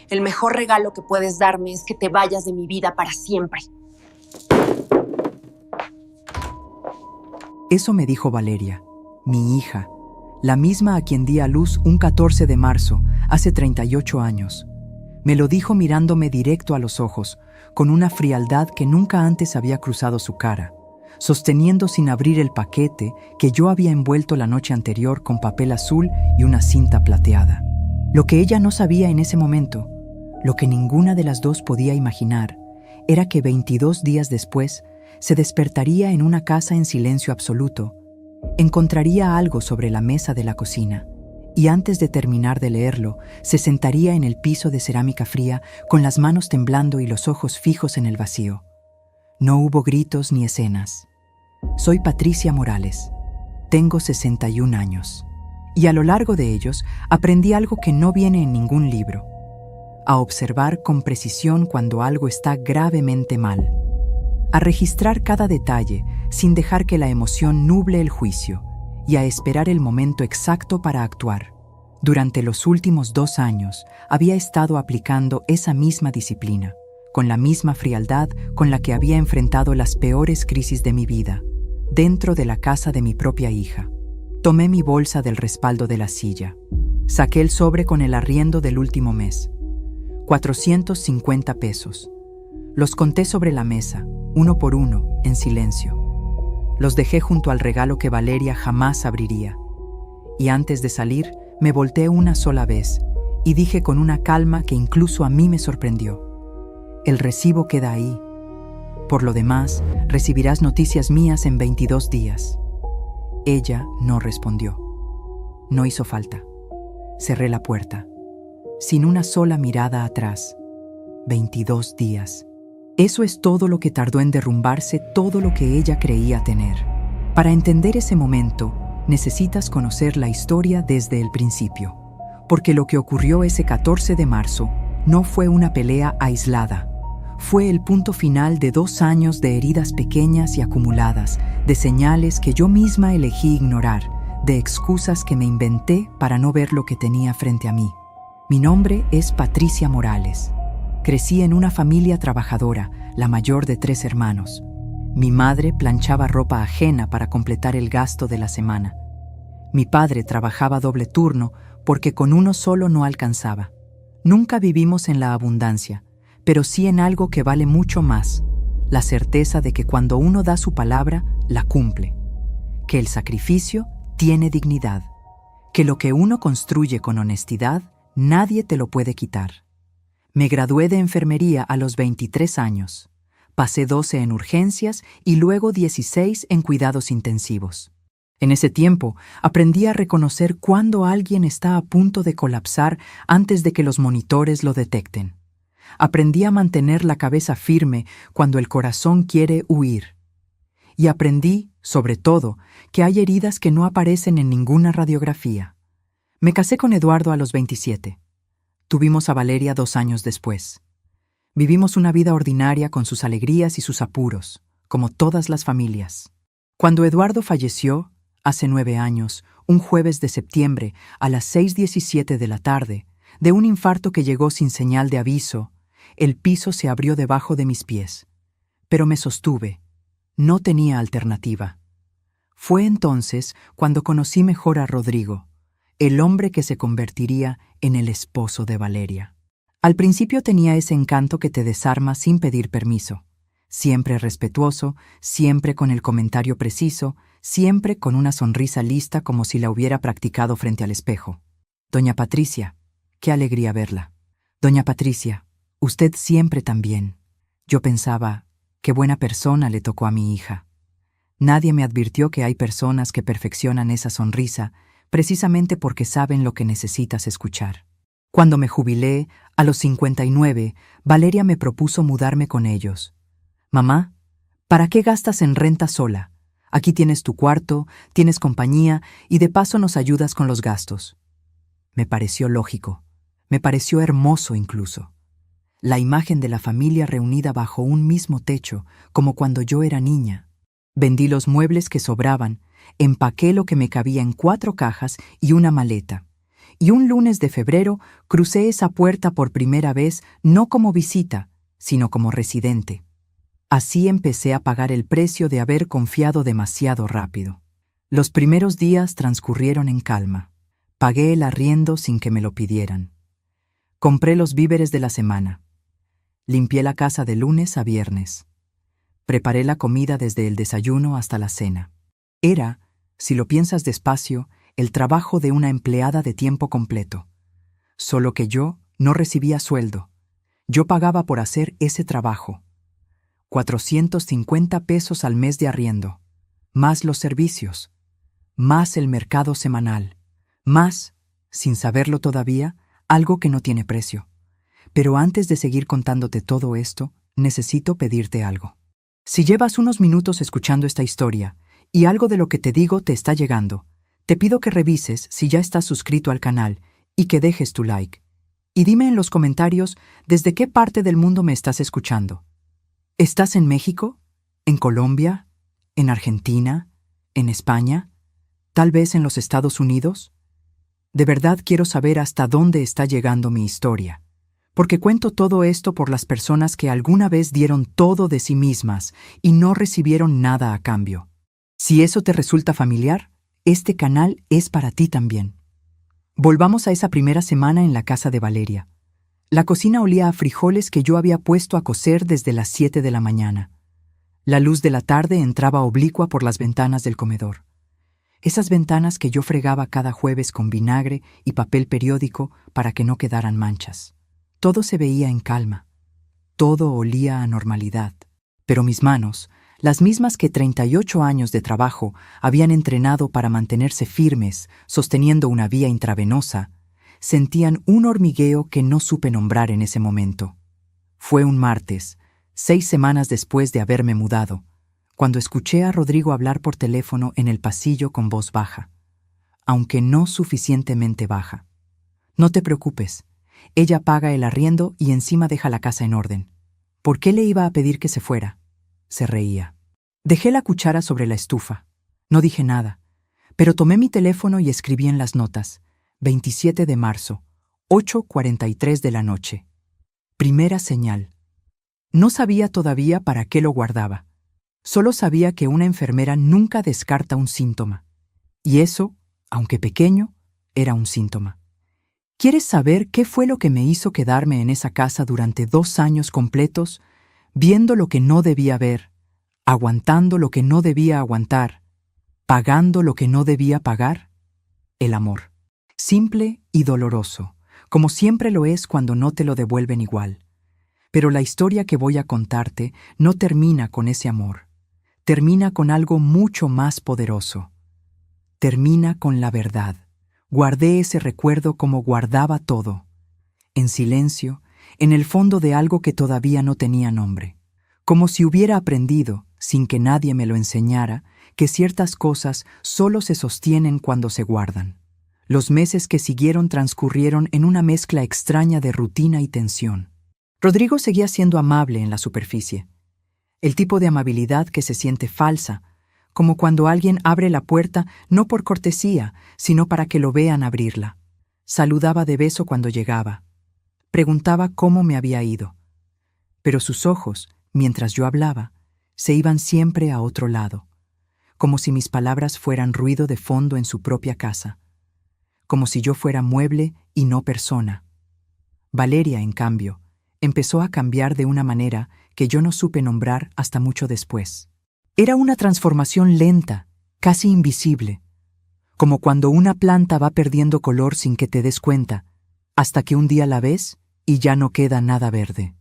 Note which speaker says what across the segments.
Speaker 1: El mejor regalo que puedes darme es que te vayas de mi vida para siempre.
Speaker 2: Eso me dijo Valeria, mi hija, la misma a quien di a luz un 14 de marzo, hace 38 años. Me lo dijo mirándome directo a los ojos, con una frialdad que nunca antes había cruzado su cara, sosteniendo sin abrir el paquete que yo había envuelto la noche anterior con papel azul y una cinta plateada. Lo que ella no sabía en ese momento, lo que ninguna de las dos podía imaginar, era que 22 días después se despertaría en una casa en silencio absoluto, encontraría algo sobre la mesa de la cocina y antes de terminar de leerlo, se sentaría en el piso de cerámica fría con las manos temblando y los ojos fijos en el vacío. No hubo gritos ni escenas. Soy Patricia Morales. Tengo 61 años. Y a lo largo de ellos aprendí algo que no viene en ningún libro: a observar con precisión cuando algo está gravemente mal, a registrar cada detalle sin dejar que la emoción nuble el juicio y a esperar el momento exacto para actuar. Durante los últimos 2 años había estado aplicando esa misma disciplina, con la misma frialdad con la que había enfrentado las peores crisis de mi vida, dentro de la casa de mi propia hija. Tomé mi bolsa del respaldo de la silla. Saqué el sobre con el arriendo del último mes. 450 pesos. Los conté sobre la mesa, uno por uno, en silencio. Los dejé junto al regalo que Valeria jamás abriría. Y antes de salir, me volteé una sola vez y dije con una calma que incluso a mí me sorprendió: el recibo queda ahí. Por lo demás, recibirás noticias mías en 22 días. Ella no respondió. No hizo falta. Cerré la puerta, sin una sola mirada atrás. 22 días. Eso es todo lo que tardó en derrumbarse todo lo que ella creía tener. Para entender ese momento, necesitas conocer la historia desde el principio, porque lo que ocurrió ese 14 de marzo no fue una pelea aislada. Fue el punto final de 2 años de heridas pequeñas y acumuladas, de señales que yo misma elegí ignorar, de excusas que me inventé para no ver lo que tenía frente a mí. Mi nombre es Patricia Morales. Crecí en una familia trabajadora, la mayor de 3 hermanos. Mi madre planchaba ropa ajena para completar el gasto de la semana. Mi padre trabajaba doble turno porque con uno solo no alcanzaba. Nunca vivimos en la abundancia, pero sí en algo que vale mucho más: la certeza de que cuando uno da su palabra, la cumple. Que el sacrificio tiene dignidad. Que lo que uno construye con honestidad, nadie te lo puede quitar. Me gradué de enfermería a los 23 años. Pasé 12 en urgencias y luego 16 en cuidados intensivos. En ese tiempo, aprendí a reconocer cuando alguien está a punto de colapsar antes de que los monitores lo detecten. Aprendí a mantener la cabeza firme cuando el corazón quiere huir. Y aprendí, sobre todo, que hay heridas que no aparecen en ninguna radiografía. Me casé con Eduardo a los 27. Tuvimos a Valeria 2 años después. Vivimos una vida ordinaria con sus alegrías y sus apuros, como todas las familias. Cuando Eduardo falleció, hace 9 años, un jueves de septiembre, a las 6:17 de la tarde, de un infarto que llegó sin señal de aviso, el piso se abrió debajo de mis pies. Pero me sostuve. No tenía alternativa. Fue entonces cuando conocí mejor a Rodrigo, el hombre que se convertiría en el esposo de Valeria. Al principio tenía ese encanto que te desarma sin pedir permiso. Siempre respetuoso, siempre con el comentario preciso, siempre con una sonrisa lista como si la hubiera practicado frente al espejo. Doña Patricia, qué alegría verla. Doña Patricia, usted siempre tan bien. Yo pensaba, qué buena persona le tocó a mi hija. Nadie me advirtió que hay personas que perfeccionan esa sonrisa precisamente porque saben lo que necesitas escuchar. Cuando me jubilé, a los 59, Valeria me propuso mudarme con ellos. Mamá, ¿para qué gastas en renta sola? Aquí tienes tu cuarto, tienes compañía y de paso nos ayudas con los gastos. Me pareció lógico, me pareció hermoso incluso. La imagen de la familia reunida bajo un mismo techo, como cuando yo era niña. Vendí los muebles que sobraban, empaqué lo que me cabía en 4 cajas y una maleta, Y un lunes de febrero crucé esa puerta por primera vez, no como visita, sino como residente. Así empecé a pagar el precio de haber confiado demasiado rápido. Los primeros días transcurrieron en calma. Pagué el arriendo sin que me lo pidieran. Compré los víveres de la semana. Limpié la casa de lunes a viernes. Preparé la comida desde el desayuno hasta la cena. Era, si lo piensas despacio, el trabajo de una empleada de tiempo completo. Solo que yo no recibía sueldo. Yo pagaba por hacer ese trabajo. 450 pesos al mes de arriendo, más los servicios, más el mercado semanal, más, sin saberlo todavía, algo que no tiene precio. Pero antes de seguir contándote todo esto, necesito pedirte algo. Si llevas unos minutos escuchando esta historia y algo de lo que te digo te está llegando, te pido que revises si ya estás suscrito al canal y que dejes tu like. Y dime en los comentarios desde qué parte del mundo me estás escuchando. ¿Estás en México? ¿En Colombia? ¿En Argentina? ¿En España? ¿Tal vez en los Estados Unidos? De verdad quiero saber hasta dónde está llegando mi historia, porque cuento todo esto por las personas que alguna vez dieron todo de sí mismas y no recibieron nada a cambio. Si eso te resulta familiar, este canal es para ti también. Volvamos a esa primera semana en la casa de Valeria. La cocina olía a frijoles que yo había puesto a cocer desde las 7 de la mañana. La luz de la tarde entraba oblicua por las ventanas del comedor. Esas ventanas que yo fregaba cada jueves con vinagre y papel periódico para que no quedaran manchas. Todo se veía en calma. Todo olía a normalidad. Pero mis manos, las mismas que 38 años de trabajo habían entrenado para mantenerse firmes, sosteniendo una vía intravenosa, sentían un hormigueo que no supe nombrar en ese momento. Fue un martes, 6 semanas después de haberme mudado, cuando escuché a Rodrigo hablar por teléfono en el pasillo con voz baja, aunque no suficientemente baja. No te preocupes, ella paga el arriendo y encima deja la casa en orden. ¿Por qué le iba a pedir que se fuera? Se reía. Dejé la cuchara sobre la estufa. No dije nada, pero tomé mi teléfono y escribí en las notas: 27 de marzo, 8:43 de la noche. Primera señal. No sabía todavía para qué lo guardaba. Solo sabía que una enfermera nunca descarta un síntoma. Y eso, aunque pequeño, era un síntoma. ¿Quieres saber qué fue lo que me hizo quedarme en esa casa durante 2 años completos, viendo lo que no debía ver, aguantando lo que no debía aguantar, pagando lo que no debía pagar? El amor. Simple y doloroso, como siempre lo es cuando no te lo devuelven igual. Pero la historia que voy a contarte no termina con ese amor. Termina con algo mucho más poderoso. Termina con la verdad. Guardé ese recuerdo como guardaba todo. En silencio, en el fondo de algo que todavía no tenía nombre. Como si hubiera aprendido, sin que nadie me lo enseñara, que ciertas cosas solo se sostienen cuando se guardan. Los meses que siguieron transcurrieron en una mezcla extraña de rutina y tensión. Rodrigo seguía siendo amable en la superficie. El tipo de amabilidad que se siente falsa, como cuando alguien abre la puerta no por cortesía, sino para que lo vean abrirla. Saludaba de beso cuando llegaba. Preguntaba cómo me había ido. Pero sus ojos, mientras yo hablaba, se iban siempre a otro lado, como si mis palabras fueran ruido de fondo en su propia casa, como si yo fuera mueble y no persona. Valeria, en cambio, empezó a cambiar de una manera que yo no supe nombrar hasta mucho después. Era una transformación lenta, casi invisible, como cuando una planta va perdiendo color sin que te des cuenta, hasta que un día la ves y ya no queda nada verde.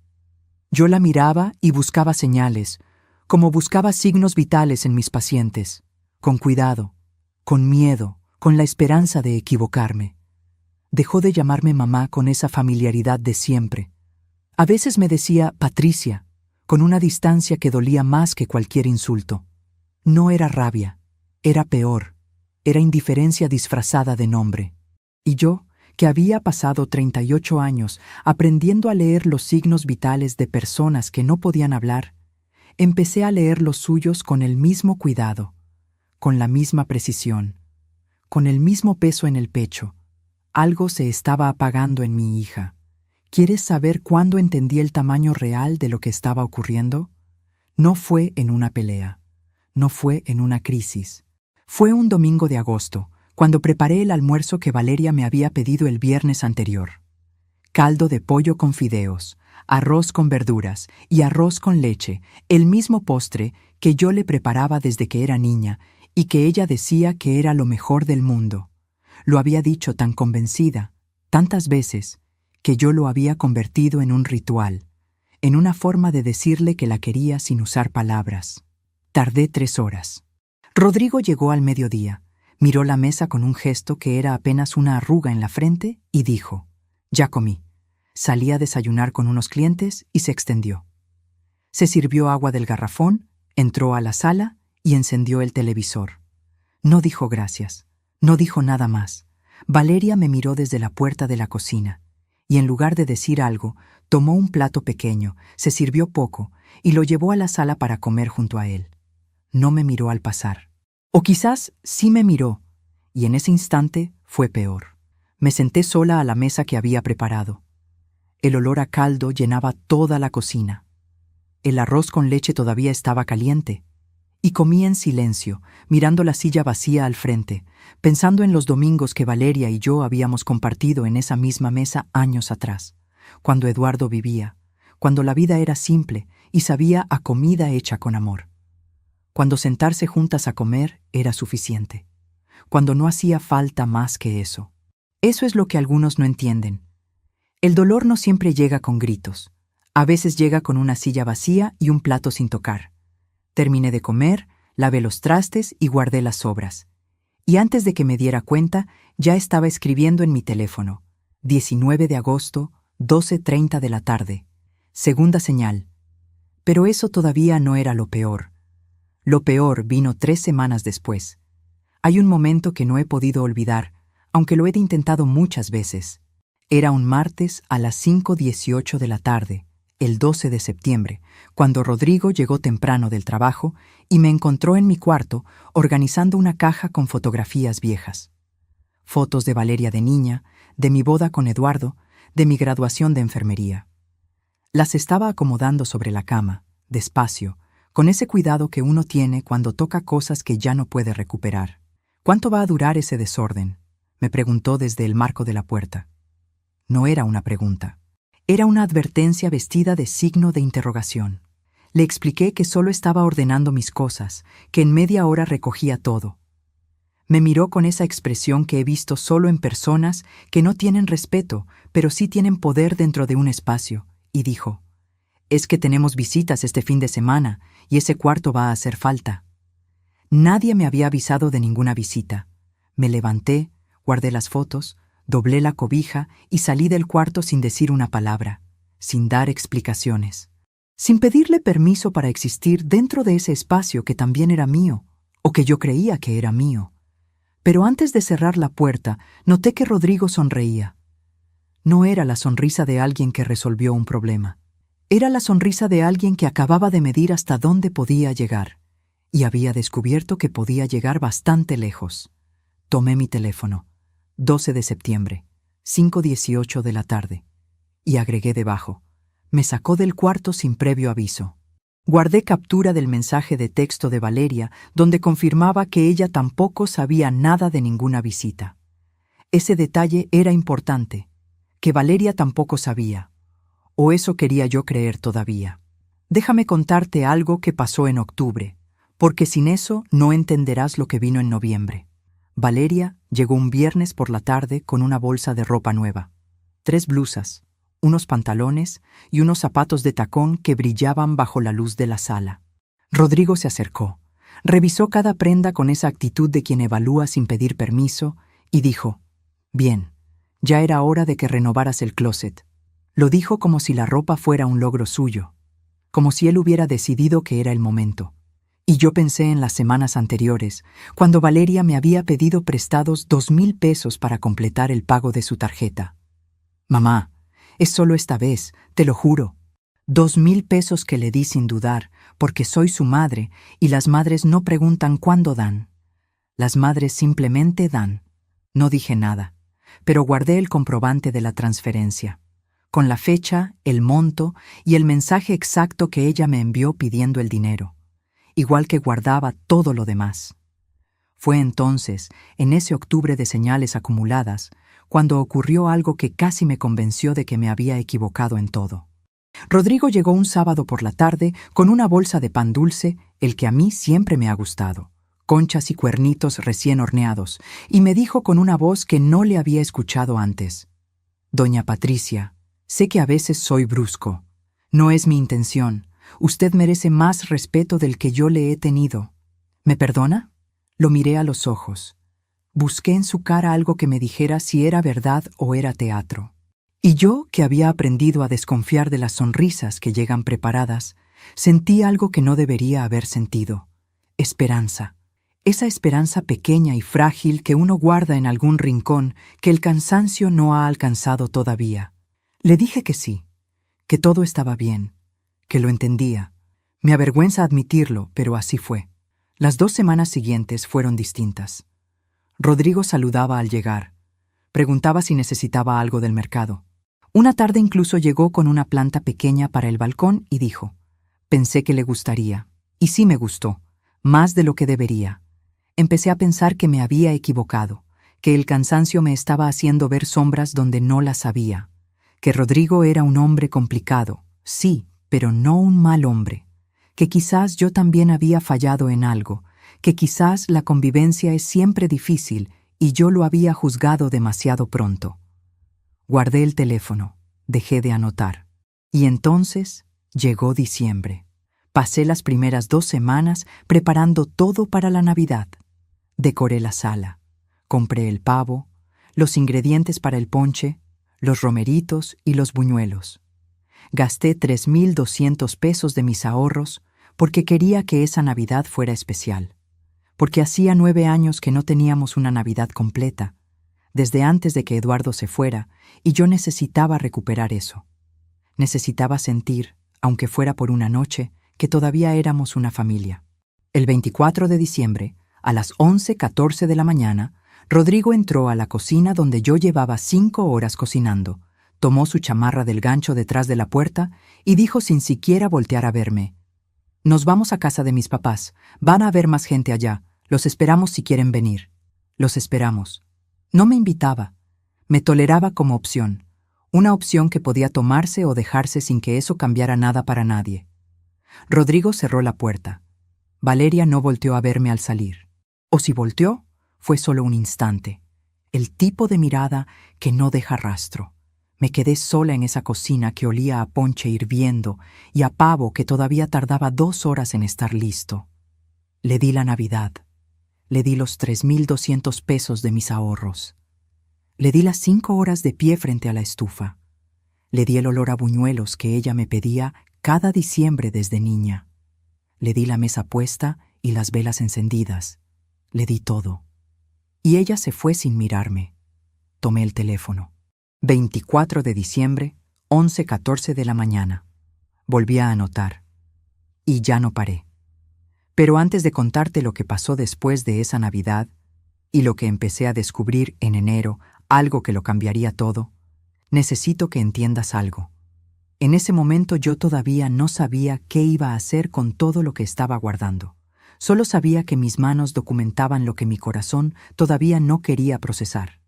Speaker 2: Yo la miraba y buscaba señales, como buscaba signos vitales en mis pacientes, con cuidado, con miedo, con la esperanza de equivocarme. Dejó de llamarme mamá con esa familiaridad de siempre. A veces me decía Patricia, con una distancia que dolía más que cualquier insulto. No era rabia, era peor, era indiferencia disfrazada de nombre. Y yo, que había pasado 38 años aprendiendo a leer los signos vitales de personas que no podían hablar, empecé a leer los suyos con el mismo cuidado, con la misma precisión, con el mismo peso en el pecho, Algo se estaba apagando en mi hija. ¿Quieres saber cuándo entendí el tamaño real de lo que estaba ocurriendo? No fue en una pelea. No fue en una crisis. Fue un domingo de agosto, cuando preparé el almuerzo que Valeria me había pedido el viernes anterior. Caldo de pollo con fideos, arroz con verduras y arroz con leche, el mismo postre que yo le preparaba desde que era niña y que ella decía que era lo mejor del mundo. Lo había dicho tan convencida, tantas veces, que yo lo había convertido en un ritual, en una forma de decirle que la quería sin usar palabras. Tardé 3 horas. Rodrigo llegó al mediodía, miró la mesa con un gesto que era apenas una arruga en la frente y dijo: «Ya comí». Salí a desayunar con unos clientes y se extendió. Se sirvió agua del garrafón, entró a la sala y encendió el televisor. No dijo gracias, no dijo nada más. Valeria me miró desde la puerta de la cocina y en lugar de decir algo, tomó un plato pequeño, se sirvió poco y lo llevó a la sala para comer junto a él. No me miró al pasar. O quizás sí me miró, y en ese instante fue peor. Me senté sola a la mesa que había preparado. El olor a caldo llenaba toda la cocina. El arroz con leche todavía estaba caliente. Y comí en silencio, mirando la silla vacía al frente, pensando en los domingos que Valeria y yo habíamos compartido en esa misma mesa años atrás, cuando Eduardo vivía, cuando la vida era simple y sabía a comida hecha con amor. Cuando sentarse juntas a comer era suficiente. Cuando no hacía falta más que eso. Eso es lo que algunos no entienden. El dolor no siempre llega con gritos. A veces llega con una silla vacía y un plato sin tocar. Terminé de comer, lavé los trastes y guardé las sobras. Y antes de que me diera cuenta, ya estaba escribiendo en mi teléfono. 19 de agosto, 12:30 de la tarde. Segunda señal. Pero eso todavía no era lo peor. Lo peor vino 3 semanas después. Hay un momento que no he podido olvidar, aunque lo he intentado muchas veces. Era un martes a las 5:18 de la tarde, el 12 de septiembre, cuando Rodrigo llegó temprano del trabajo y me encontró en mi cuarto organizando una caja con fotografías viejas. Fotos de Valeria de niña, de mi boda con Eduardo, de mi graduación de enfermería. Las estaba acomodando sobre la cama, despacio, con ese cuidado que uno tiene cuando toca cosas que ya no puede recuperar. ¿Cuánto va a durar ese desorden?, me preguntó desde el marco de la puerta. No era una pregunta. Era una advertencia vestida de signo de interrogación. Le expliqué que solo estaba ordenando mis cosas, que en media hora recogía todo. Me miró con esa expresión que he visto solo en personas que no tienen respeto, pero sí tienen poder dentro de un espacio, y dijo: «Es que tenemos visitas este fin de semana, y ese cuarto va a hacer falta». Nadie me había avisado de ninguna visita. Me levanté, guardé las fotos, doblé la cobija y salí del cuarto sin decir una palabra, sin dar explicaciones, sin pedirle permiso para existir dentro de ese espacio que también era mío, o que yo creía que era mío. Pero antes de cerrar la puerta, noté que Rodrigo sonreía. No era la sonrisa de alguien que resolvió un problema. Era la sonrisa de alguien que acababa de medir hasta dónde podía llegar, y había descubierto que podía llegar bastante lejos. Tomé mi teléfono. 12 de septiembre, 5:18 de la tarde, y agregué debajo: me sacó del cuarto sin previo aviso. Guardé captura del mensaje de texto de Valeria, donde confirmaba que ella tampoco sabía nada de ninguna visita. Ese detalle era importante, que Valeria tampoco sabía, o eso quería yo creer todavía. Déjame contarte algo que pasó en octubre, porque sin eso no entenderás lo que vino en noviembre. Valeria llegó un viernes por la tarde con una bolsa de ropa nueva, 3 blusas, unos pantalones y unos zapatos de tacón que brillaban bajo la luz de la sala. Rodrigo se acercó, revisó cada prenda con esa actitud de quien evalúa sin pedir permiso y dijo: «Bien, ya era hora de que renovaras el closet». Lo dijo como si la ropa fuera un logro suyo, como si él hubiera decidido que era el momento. Y yo pensé en las semanas anteriores, cuando Valeria me había pedido prestados 2,000 pesos para completar el pago de su tarjeta. «Mamá, es solo esta vez, te lo juro». 2,000 pesos que le di sin dudar, porque soy su madre y las madres no preguntan cuándo dan. Las madres simplemente dan. No dije nada. pero guardé el comprobante de la transferencia, con la fecha, el monto y el mensaje exacto que ella me envió pidiendo el dinero, igual que guardaba todo lo demás. Fue entonces, en ese octubre de señales acumuladas, cuando ocurrió algo que casi me convenció de que me había equivocado en todo. Rodrigo llegó un sábado por la tarde con una bolsa de pan dulce, el que a mí siempre me ha gustado, conchas y cuernitos recién horneados, y me dijo con una voz que no le había escuchado antes: «Doña Patricia, sé que a veces soy brusco. No es mi intención. Usted merece más respeto del que yo le he tenido. ¿Me perdona?». Lo miré a los ojos. Busqué en su cara algo que me dijera si era verdad o era teatro. Y yo, que había aprendido a desconfiar de las sonrisas que llegan preparadas, sentí algo que no debería haber sentido: esperanza. Esa esperanza pequeña y frágil que uno guarda en algún rincón que el cansancio no ha alcanzado todavía. Le dije que sí, que todo estaba bien, que lo entendía. Me avergüenza admitirlo, pero así fue. Las 2 semanas siguientes fueron distintas. Rodrigo saludaba al llegar. Preguntaba si necesitaba algo del mercado. Una tarde incluso llegó con una planta pequeña para el balcón y dijo: «Pensé que le gustaría». Y sí me gustó, más de lo que debería. Empecé a pensar que me había equivocado, que el cansancio me estaba haciendo ver sombras donde no las había, que Rodrigo era un hombre complicado, sí, pero no un mal hombre, que quizás yo también había fallado en algo, que quizás la convivencia es siempre difícil y yo lo había juzgado demasiado pronto. Guardé el teléfono, dejé de anotar. Y entonces llegó diciembre. Pasé las primeras 2 semanas preparando todo para la Navidad. Decoré la sala, compré el pavo, los ingredientes para el ponche, los romeritos y los buñuelos. Gasté 3,200 pesos de mis ahorros porque quería que esa Navidad fuera especial. Porque hacía 9 años que no teníamos una Navidad completa, desde antes de que Eduardo se fuera, y yo necesitaba recuperar eso. Necesitaba sentir, aunque fuera por una noche, que todavía éramos una familia. El 24 de diciembre, a las 11:14 de la mañana, Rodrigo entró a la cocina donde yo llevaba 5 horas cocinando, tomó su chamarra del gancho detrás de la puerta y dijo sin siquiera voltear a verme: «Nos vamos a casa de mis papás, van a haber más gente allá, los esperamos si quieren venir». Los esperamos. No me invitaba, me toleraba como opción, una opción que podía tomarse o dejarse sin que eso cambiara nada para nadie. Rodrigo cerró la puerta. Valeria no volteó a verme al salir. O si volteó, fue solo un instante. El tipo de mirada que no deja rastro. Me quedé sola en esa cocina que olía a ponche hirviendo y a pavo que todavía tardaba 2 horas en estar listo. Le di la Navidad. Le di los 3,200 pesos de mis ahorros. Le di las 5 horas de pie frente a la estufa. Le di el olor a buñuelos que ella me pedía cada diciembre desde niña. Le di la mesa puesta y las velas encendidas. Le di todo. Y ella se fue sin mirarme. Tomé el teléfono. 24 de diciembre, 11:14 de la mañana. Volví a anotar. Y ya no paré. Pero antes de contarte lo que pasó después de esa Navidad y lo que empecé a descubrir en enero, algo que lo cambiaría todo, necesito que entiendas algo. En ese momento yo todavía no sabía qué iba a hacer con todo lo que estaba guardando. Solo sabía que mis manos documentaban lo que mi corazón todavía no quería procesar,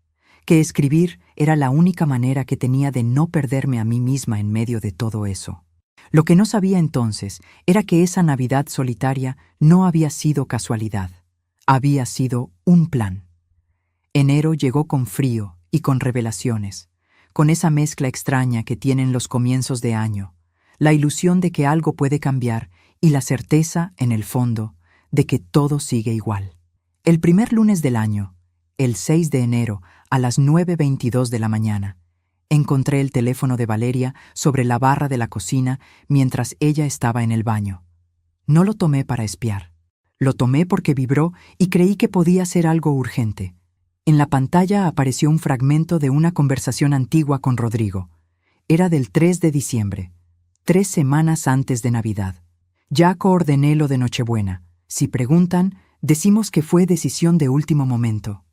Speaker 2: que escribir era la única manera que tenía de no perderme a mí misma en medio de todo eso. Lo que no sabía entonces era que esa Navidad solitaria no había sido casualidad, había sido un plan. Enero llegó con frío y con revelaciones, con esa mezcla extraña que tienen los comienzos de año, la ilusión de que algo puede cambiar y la certeza, en el fondo, de que todo sigue igual. El primer lunes del año, el 6 de enero, a las 9:22 de la mañana, encontré el teléfono de Valeria sobre la barra de la cocina mientras ella estaba en el baño. No lo tomé para espiar. Lo tomé porque vibró y creí que podía ser algo urgente. En la pantalla apareció un fragmento de una conversación antigua con Rodrigo. Era del 3 de diciembre, 3 semanas antes de Navidad. «Ya coordiné lo de Nochebuena. Si preguntan, decimos que fue decisión de último momento».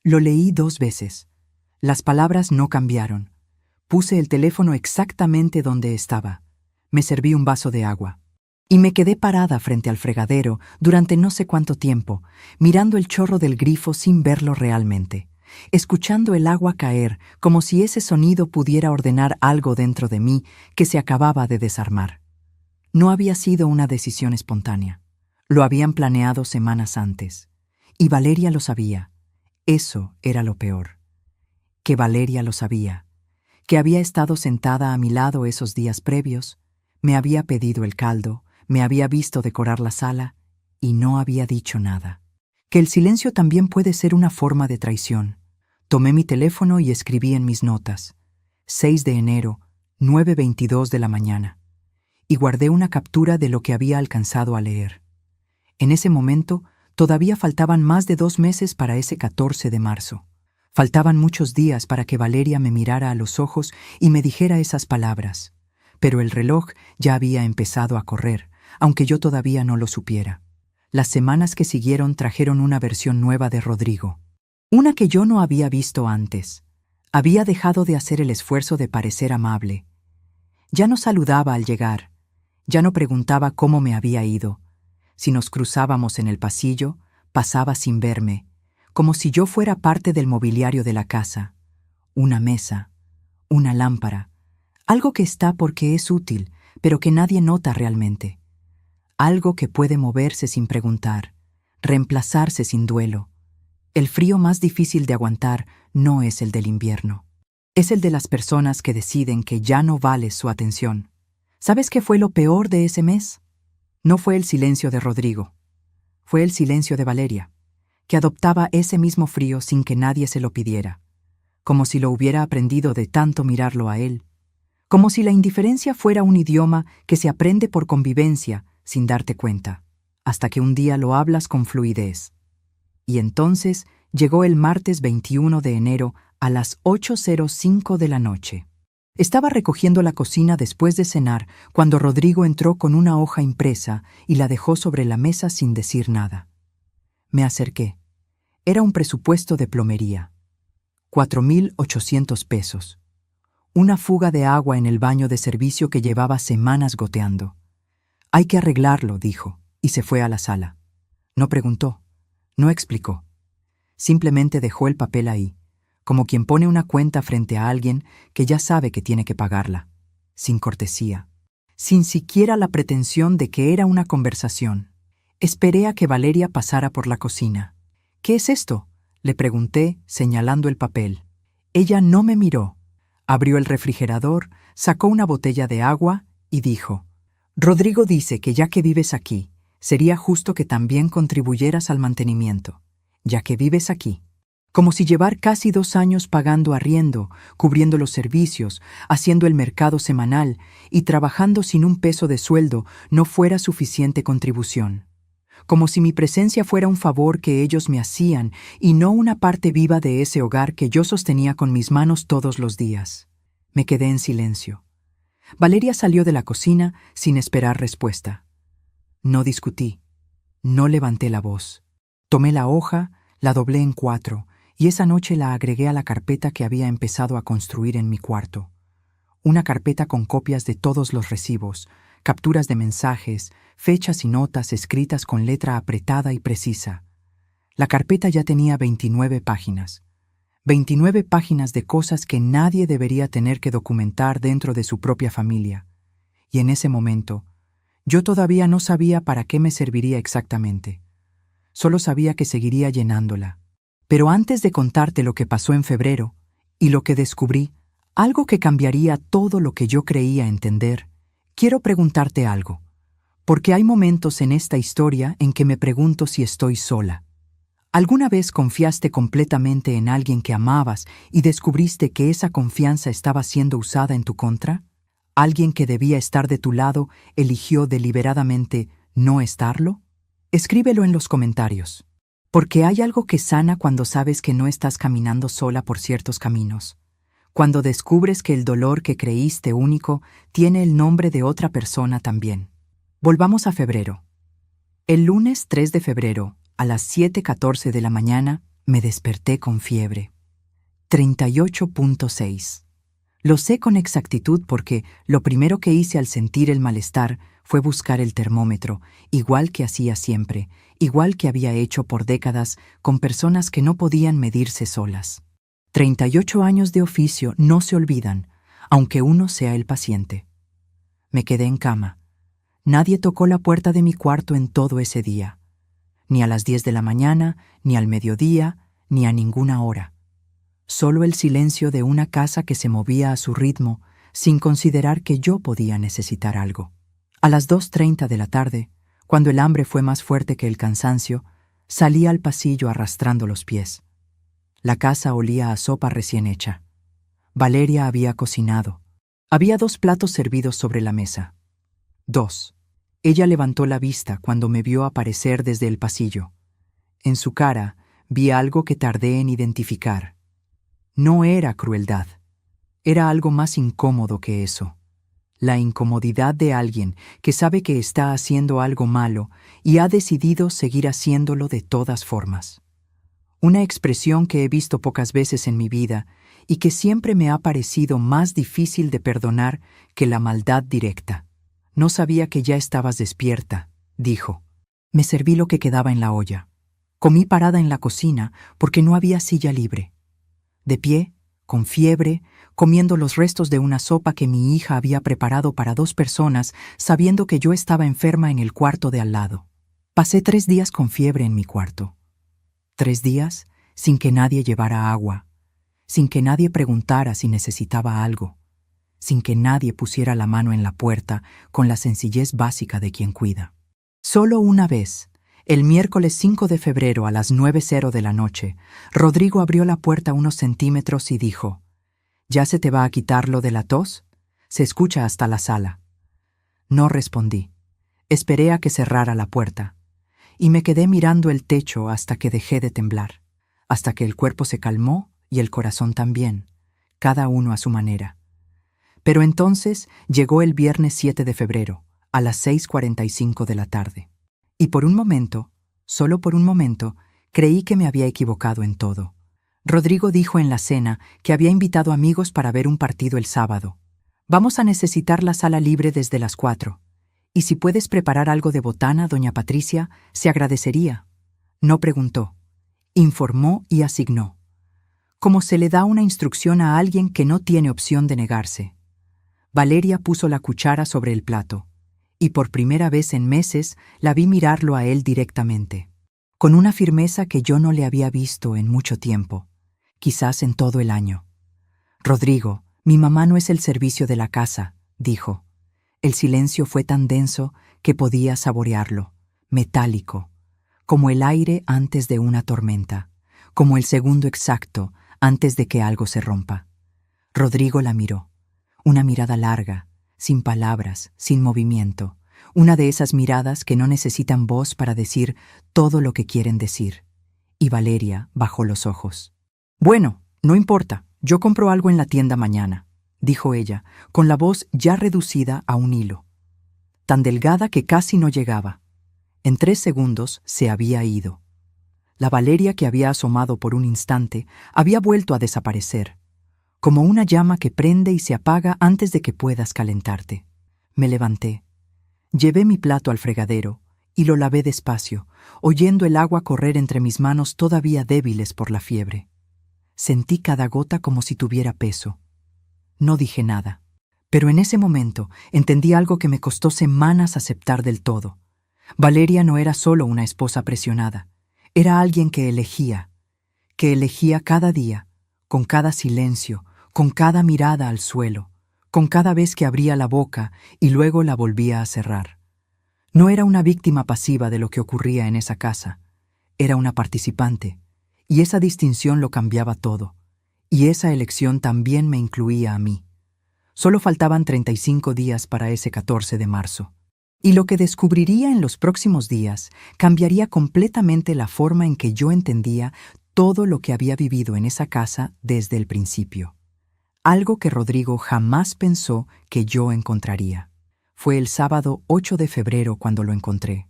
Speaker 2: Lo leí 2 veces. Las palabras no cambiaron. Puse el teléfono exactamente donde estaba. Me serví un vaso de agua. Y me quedé parada frente al fregadero durante no sé cuánto tiempo, mirando el chorro del grifo sin verlo realmente, escuchando el agua caer como si ese sonido pudiera ordenar algo dentro de mí que se acababa de desarmar. No había sido una decisión espontánea. Lo habían planeado semanas antes. Y Valeria lo sabía. Eso era lo peor. Que Valeria lo sabía. Que había estado sentada a mi lado esos días previos, me había pedido el caldo, me había visto decorar la sala y no había dicho nada. Que el silencio también puede ser una forma de traición. Tomé mi teléfono y escribí en mis notas. 6 de enero, 9:22 de la mañana. Y guardé una captura de lo que había alcanzado a leer. En ese momento, todavía faltaban más de 2 meses para ese 14 de marzo. Faltaban muchos días para que Valeria me mirara a los ojos y me dijera esas palabras. Pero el reloj ya había empezado a correr, aunque yo todavía no lo supiera. Las semanas que siguieron trajeron una versión nueva de Rodrigo. Una que yo no había visto antes. Había dejado de hacer el esfuerzo de parecer amable. Ya no saludaba al llegar. Ya no preguntaba cómo me había ido. Si nos cruzábamos en el pasillo, pasaba sin verme, como si yo fuera parte del mobiliario de la casa. Una mesa, una lámpara, algo que está porque es útil, pero que nadie nota realmente. Algo que puede moverse sin preguntar, reemplazarse sin duelo. El frío más difícil de aguantar no es el del invierno. Es el de las personas que deciden que ya no vale su atención. ¿Sabes qué fue lo peor de ese mes? No fue el silencio de Rodrigo. Fue el silencio de Valeria, que adoptaba ese mismo frío sin que nadie se lo pidiera, como si lo hubiera aprendido de tanto mirarlo a él, como si la indiferencia fuera un idioma que se aprende por convivencia sin darte cuenta, hasta que un día lo hablas con fluidez. Y entonces llegó el martes 21 de enero a las 8:05 de la noche. Estaba recogiendo la cocina después de cenar cuando Rodrigo entró con una hoja impresa y la dejó sobre la mesa sin decir nada. Me acerqué. Era un presupuesto de plomería. 4,800 pesos. Una fuga de agua en el baño de servicio que llevaba semanas goteando. Hay que arreglarlo, dijo, y se fue a la sala. No preguntó, no explicó. Simplemente dejó el papel ahí, como quien pone una cuenta frente a alguien que ya sabe que tiene que pagarla, sin cortesía, sin siquiera la pretensión de que era una conversación. Esperé a que Valeria pasara por la cocina. ¿Qué es esto?, le pregunté, señalando el papel. Ella no me miró. Abrió el refrigerador, sacó una botella de agua y dijo: Rodrigo dice que ya que vives aquí, sería justo que también contribuyeras al mantenimiento, ya que vives aquí. Como si llevar casi 2 años pagando arriendo, cubriendo los servicios, haciendo el mercado semanal y trabajando sin un peso de sueldo no fuera suficiente contribución. Como si mi presencia fuera un favor que ellos me hacían y no una parte viva de ese hogar que yo sostenía con mis manos todos los días. Me quedé en silencio. Valeria salió de la cocina sin esperar respuesta. No discutí. No levanté la voz. Tomé la hoja, la doblé en 4 y esa noche la agregué a la carpeta que había empezado a construir en mi cuarto. Una carpeta con copias de todos los recibos, capturas de mensajes, fechas y notas escritas con letra apretada y precisa. La carpeta ya tenía 29 páginas. 29 páginas de cosas que nadie debería tener que documentar dentro de su propia familia. Y en ese momento, yo todavía no sabía para qué me serviría exactamente. Solo sabía que seguiría llenándola. Pero antes de contarte lo que pasó en febrero y lo que descubrí, algo que cambiaría todo lo que yo creía entender, quiero preguntarte algo. Porque hay momentos en esta historia en que me pregunto si estoy sola. ¿Alguna vez confiaste completamente en alguien que amabas y descubriste que esa confianza estaba siendo usada en tu contra? ¿Alguien que debía estar de tu lado eligió deliberadamente no estarlo? Escríbelo en los comentarios. Porque hay algo que sana cuando sabes que no estás caminando sola por ciertos caminos. Cuando descubres que el dolor que creíste único tiene el nombre de otra persona también. Volvamos a febrero. El lunes 3 de febrero, a las 7:14 de la mañana, me desperté con fiebre. 38.6. Lo sé con exactitud porque lo primero que hice al sentir el malestar fue buscar el termómetro, igual que hacía siempre, igual que había hecho por décadas con personas que no podían medirse solas. 38 años de oficio no se olvidan, aunque uno sea el paciente. Me quedé en cama. Nadie tocó la puerta de mi cuarto en todo ese día. Ni a las 10 de la mañana, ni al mediodía, ni a ninguna hora. Solo el silencio de una casa que se movía a su ritmo, sin considerar que yo podía necesitar algo. A las 2:30 de la tarde, cuando el hambre fue más fuerte que el cansancio, salí al pasillo arrastrando los pies. La casa olía a sopa recién hecha. Valeria había cocinado. Había 2 platos servidos sobre la mesa. 2. Ella levantó la vista cuando me vio aparecer desde el pasillo. En su cara vi algo que tardé en identificar. No era crueldad. Era algo más incómodo que eso. La incomodidad de alguien que sabe que está haciendo algo malo y ha decidido seguir haciéndolo de todas formas. Una expresión que he visto pocas veces en mi vida y que siempre me ha parecido más difícil de perdonar que la maldad directa. No sabía que ya estabas despierta, dijo. Me serví lo que quedaba en la olla. Comí parada en la cocina porque no había silla libre. De pie, con fiebre, comiendo los restos de una sopa que mi hija había preparado para 2 personas, sabiendo que yo estaba enferma en el cuarto de al lado. Pasé 3 días con fiebre en mi cuarto. 3 días sin que nadie llevara agua, sin que nadie preguntara si necesitaba algo, sin que nadie pusiera la mano en la puerta con la sencillez básica de quien cuida. Solo una vez, el miércoles 5 de febrero a las 9:00 de la noche, Rodrigo abrió la puerta unos centímetros y dijo: ¿Ya se te va a quitar lo de la tos? Se escucha hasta la sala. No respondí. Esperé a que cerrara la puerta. Y me quedé mirando el techo hasta que dejé de temblar, hasta que el cuerpo se calmó y el corazón también, cada uno a su manera. Pero entonces llegó el viernes 7 de febrero, a las 6:45 de la tarde. Y por un momento, solo por un momento, creí que me había equivocado en todo. Rodrigo dijo en la cena que había invitado amigos para ver un partido el sábado. Vamos a necesitar la sala libre desde las 4. Y si puedes preparar algo de botana, doña Patricia, se agradecería. No preguntó. Informó y asignó. Como se le da una instrucción a alguien que no tiene opción de negarse. Valeria puso la cuchara sobre el plato. Y por primera vez en meses la vi mirarlo a él directamente, con una firmeza que yo no le había visto en mucho tiempo, quizás en todo el año. Rodrigo, mi mamá no es el servicio de la casa, dijo. El silencio fue tan denso que podía saborearlo, metálico, como el aire antes de una tormenta, como el segundo exacto antes de que algo se rompa. Rodrigo la miró, una mirada larga, sin palabras, sin movimiento, una de esas miradas que no necesitan voz para decir todo lo que quieren decir. Y Valeria bajó los ojos. Bueno, no importa, yo compro algo en la tienda mañana, dijo ella, con la voz ya reducida a un hilo, tan delgada que casi no llegaba. En 3 segundos se había ido. La Valeria que había asomado por un instante había vuelto a desaparecer, como una llama que prende y se apaga antes de que puedas calentarte. Me levanté. Llevé mi plato al fregadero y lo lavé despacio, oyendo el agua correr entre mis manos todavía débiles por la fiebre. Sentí cada gota como si tuviera peso. No dije nada, pero en ese momento entendí algo que me costó semanas aceptar del todo. Valeria no era solo una esposa presionada, era alguien que elegía cada día, con cada silencio, con cada mirada al suelo, con cada vez que abría la boca y luego la volvía a cerrar. No era una víctima pasiva de lo que ocurría en esa casa, era una participante, y esa distinción lo cambiaba todo, y esa elección también me incluía a mí. Solo faltaban 35 días para ese 14 de marzo. Y lo que descubriría en los próximos días cambiaría completamente la forma en que yo entendía todo lo que había vivido en esa casa desde el principio. Algo que Rodrigo jamás pensó que yo encontraría. Fue el sábado 8 de febrero cuando lo encontré.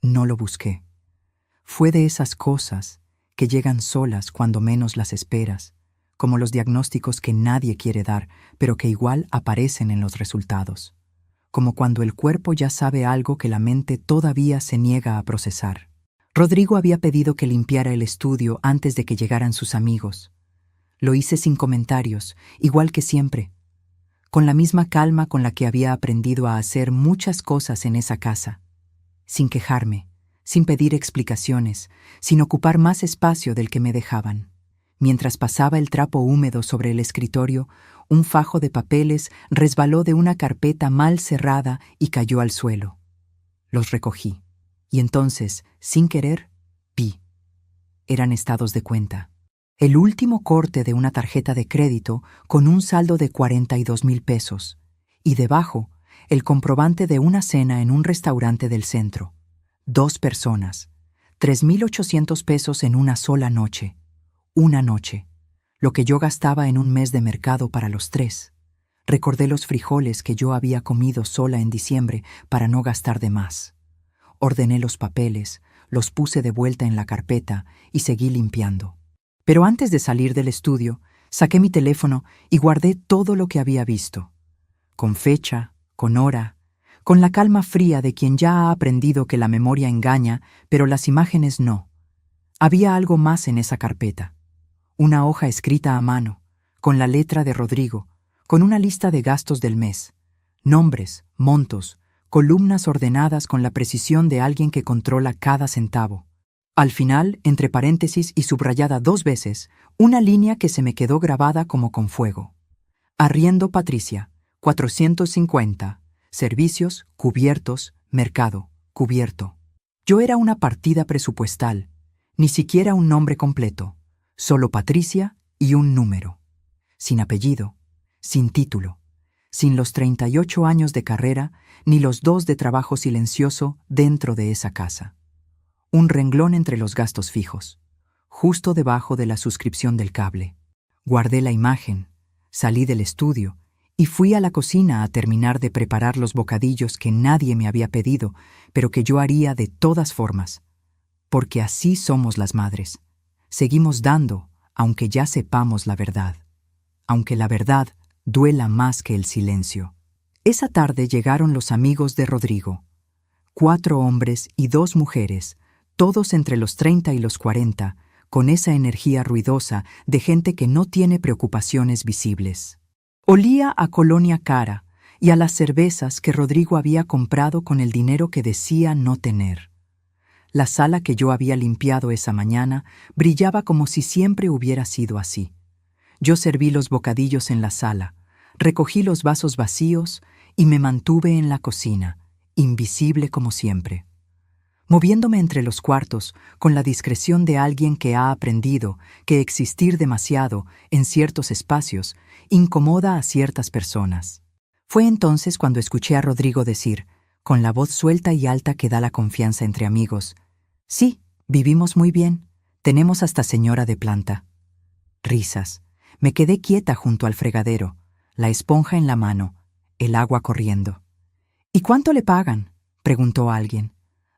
Speaker 2: No lo busqué. Fue de esas cosas que llegan solas cuando menos las esperas, como los diagnósticos que nadie quiere dar, pero que igual aparecen en los resultados, como cuando el cuerpo ya sabe algo que la mente todavía se niega a procesar. Rodrigo había pedido que limpiara el estudio antes de que llegaran sus amigos. Lo hice sin comentarios, igual que siempre, con la misma calma con la que había aprendido a hacer muchas cosas en esa casa, sin quejarme, sin pedir explicaciones, sin ocupar más espacio del que me dejaban. Mientras pasaba el trapo húmedo sobre el escritorio, un fajo de papeles resbaló de una carpeta mal cerrada y cayó al suelo. Los recogí, y entonces, sin querer, vi. Eran estados de cuenta. El último corte de una tarjeta de crédito con un saldo de 42,000 pesos, y debajo, el comprobante de una cena en un restaurante del centro. 2 personas, 3,800 pesos en una sola noche. Una noche, lo que yo gastaba en un mes de mercado para los 3. Recordé los frijoles que yo había comido sola en diciembre para no gastar de más. Ordené los papeles, los puse de vuelta en la carpeta y seguí limpiando. Pero antes de salir del estudio, saqué mi teléfono y guardé todo lo que había visto. Con fecha, con hora, con la calma fría de quien ya ha aprendido que la memoria engaña, pero las imágenes no. Había algo más en esa carpeta. Una hoja escrita a mano, con la letra de Rodrigo, con una lista de gastos del mes, nombres, montos, columnas ordenadas con la precisión de alguien que controla cada centavo. Al final, entre paréntesis y subrayada 2 veces, una línea que se me quedó grabada como con fuego. Arriendo Patricia, 450. Servicios, cubiertos, mercado, cubierto. Yo era una partida presupuestal, ni siquiera un nombre completo, solo Patricia y un número. Sin apellido, sin título, sin los 38 años de carrera, ni los 2 de trabajo silencioso dentro de esa casa. Un renglón entre los gastos fijos, justo debajo de la suscripción del cable. Guardé la imagen, salí del estudio y fui a la cocina a terminar de preparar los bocadillos que nadie me había pedido, pero que yo haría de todas formas. Porque así somos las madres. Seguimos dando, aunque ya sepamos la verdad. Aunque la verdad duela más que el silencio. Esa tarde llegaron los amigos de Rodrigo. 4 hombres y 2 mujeres, todos entre los 30 y los 40, con esa energía ruidosa de gente que no tiene preocupaciones visibles. Olía a colonia cara y a las cervezas que Rodrigo había comprado con el dinero que decía no tener. La sala que yo había limpiado esa mañana brillaba como si siempre hubiera sido así. Yo serví los bocadillos en la sala, recogí los vasos vacíos y me mantuve en la cocina, invisible como siempre. Moviéndome entre los cuartos con la discreción de alguien que ha aprendido que existir demasiado en ciertos espacios incomoda a ciertas personas. Fue entonces cuando escuché a Rodrigo decir, con la voz suelta y alta que da la confianza entre amigos, «Sí, vivimos muy bien, tenemos hasta señora de planta». Risas. Me quedé quieta junto al fregadero, la esponja en la mano, el agua corriendo. «¿Y cuánto le pagan?», preguntó alguien.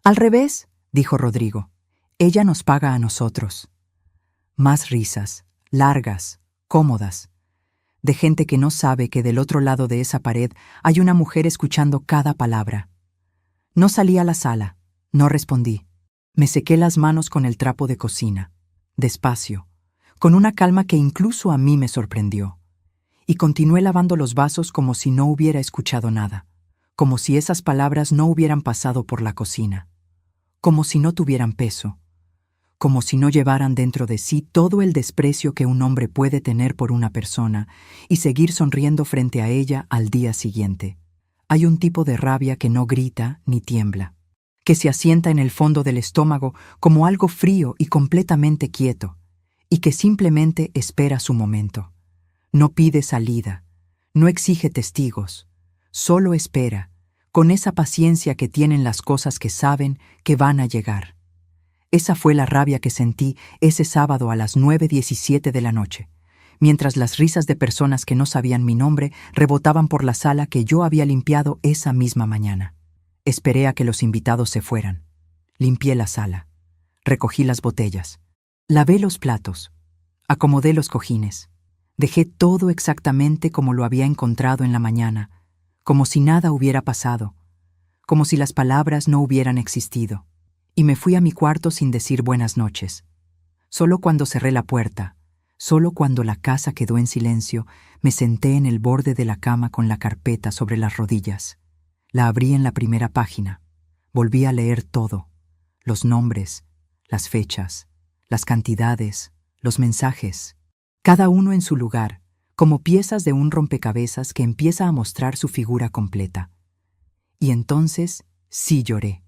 Speaker 2: «Al revés», dijo Rodrigo. «Ella nos paga a nosotros». Más risas, largas, cómodas, de gente que no sabe que del otro lado de esa pared hay una mujer escuchando cada palabra. No salí a la sala, no respondí. Me sequé las manos con el trapo de cocina, despacio, con una calma que incluso a mí me sorprendió. Y continué lavando los vasos como si no hubiera escuchado nada, como si esas palabras no hubieran pasado por la cocina, como si no tuvieran peso, como si no llevaran dentro de sí todo el desprecio que un hombre puede tener por una persona y seguir sonriendo frente a ella al día siguiente. Hay un tipo de rabia que no grita ni tiembla, que se asienta en el fondo del estómago como algo frío y completamente quieto, y que simplemente espera su momento. No pide salida, no exige testigos, solo espera, con esa paciencia que tienen las cosas que saben que van a llegar. Esa fue la rabia que sentí ese sábado a las 9:17 de la noche, mientras las risas de personas que no sabían mi nombre rebotaban por la sala que yo había limpiado esa misma mañana. Esperé a que los invitados se fueran. Limpié la sala. Recogí las botellas. Lavé los platos. Acomodé los cojines. Dejé todo exactamente como lo había encontrado en la mañana, como si nada hubiera pasado, como si las palabras no hubieran existido. Y me fui a mi cuarto sin decir buenas noches. Solo cuando cerré la puerta, solo cuando la casa quedó en silencio, me senté en el borde de la cama con la carpeta sobre las rodillas. La abrí en la primera página. Volví a leer todo: los nombres, las fechas, las cantidades, los mensajes, cada uno en su lugar, como piezas de un rompecabezas que empieza a mostrar su figura completa. Y entonces sí lloré.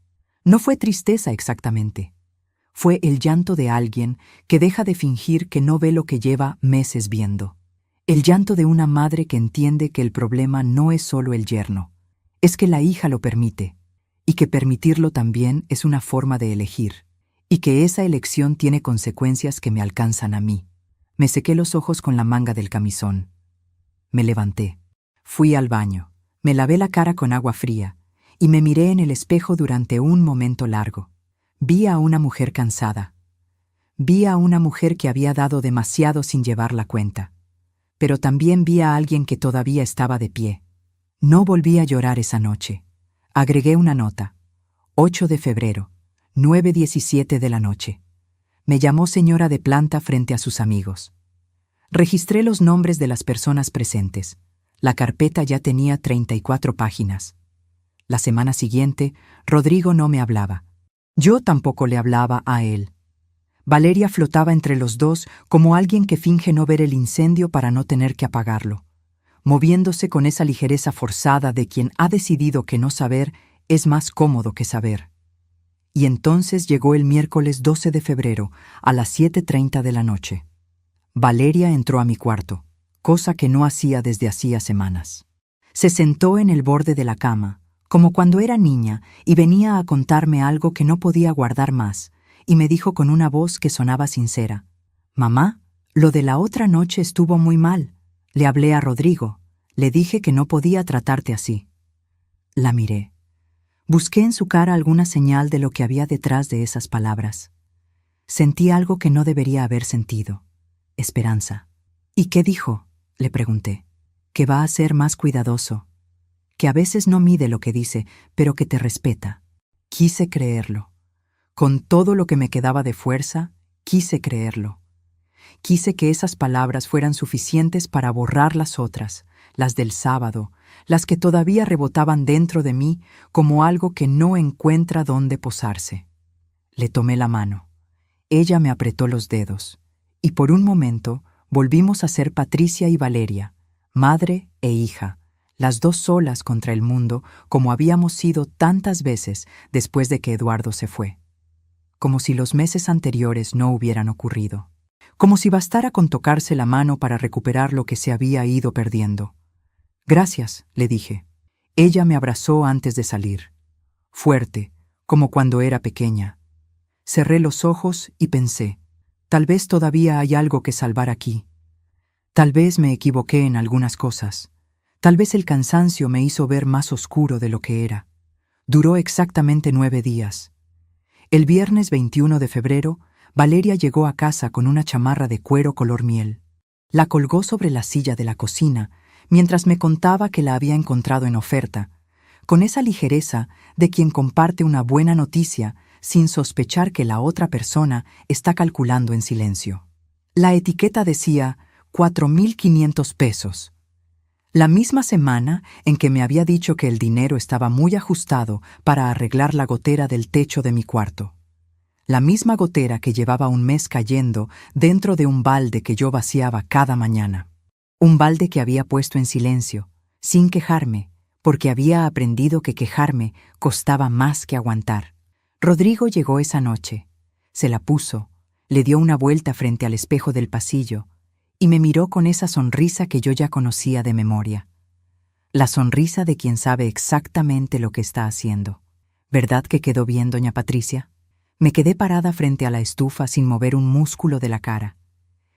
Speaker 2: No fue tristeza exactamente. Fue el llanto de alguien que deja de fingir que no ve lo que lleva meses viendo. El llanto de una madre que entiende que el problema no es solo el yerno, es que la hija lo permite, y que permitirlo también es una forma de elegir, y que esa elección tiene consecuencias que me alcanzan a mí. Me sequé los ojos con la manga del camisón. Me levanté. Fui al baño. Me lavé la cara con agua fría y me miré en el espejo durante un momento largo. Vi a una mujer cansada. Vi a una mujer que había dado demasiado sin llevar la cuenta. Pero también vi a alguien que todavía estaba de pie. No volví a llorar esa noche. Agregué una nota. 8 de febrero, 9:17 de la noche. Me llamó señora de planta frente a sus amigos. Registré los nombres de las personas presentes. La carpeta ya tenía 34 páginas. La semana siguiente, Rodrigo no me hablaba. Yo tampoco le hablaba a él. Valeria flotaba entre los dos como alguien que finge no ver el incendio para no tener que apagarlo, moviéndose con esa ligereza forzada de quien ha decidido que no saber es más cómodo que saber. Y entonces llegó el miércoles 12 de febrero, a las 7:30 de la noche. Valeria entró a mi cuarto, cosa que no hacía desde hacía semanas. Se sentó en el borde de la cama, como cuando era niña, y venía a contarme algo que no podía guardar más, y me dijo con una voz que sonaba sincera: «Mamá, lo de la otra noche estuvo muy mal. Le hablé a Rodrigo. Le dije que no podía tratarte así». La miré. Busqué en su cara alguna señal de lo que había detrás de esas palabras. Sentí algo que no debería haber sentido: esperanza. «¿Y qué dijo?», le pregunté. «Que va a ser más cuidadoso, que a veces no mide lo que dice, pero que te respeta». Quise creerlo. Con todo lo que me quedaba de fuerza, quise creerlo. Quise que esas palabras fueran suficientes para borrar las otras, las del sábado, las que todavía rebotaban dentro de mí como algo que no encuentra dónde posarse. Le tomé la mano. Ella me apretó los dedos, y por un momento volvimos a ser Patricia y Valeria, madre e hija, las dos solas contra el mundo, como habíamos sido tantas veces después de que Eduardo se fue. Como si los meses anteriores no hubieran ocurrido. Como si bastara con tocarse la mano para recuperar lo que se había ido perdiendo. «Gracias», le dije. Ella me abrazó antes de salir. Fuerte, como cuando era pequeña. Cerré los ojos y pensé: tal vez todavía hay algo que salvar aquí. Tal vez me equivoqué en algunas cosas. Tal vez el cansancio me hizo ver más oscuro de lo que era. Duró exactamente 9 días. El viernes 21 de febrero, Valeria llegó a casa con una chamarra de cuero color miel. La colgó sobre la silla de la cocina, mientras me contaba que la había encontrado en oferta, con esa ligereza de quien comparte una buena noticia sin sospechar que la otra persona está calculando en silencio. La etiqueta decía 4,500 pesos. La misma semana en que me había dicho que el dinero estaba muy ajustado para arreglar la gotera del techo de mi cuarto. La misma gotera que llevaba un mes cayendo dentro de un balde que yo vaciaba cada mañana. Un balde que había puesto en silencio, sin quejarme, porque había aprendido que quejarme costaba más que aguantar. Rodrigo llegó esa noche, se la puso, le dio una vuelta frente al espejo del pasillo y me miró con esa sonrisa que yo ya conocía de memoria. La sonrisa de quien sabe exactamente lo que está haciendo. ¿Verdad que quedó bien, doña Patricia? Me quedé parada frente a la estufa sin mover un músculo de la cara,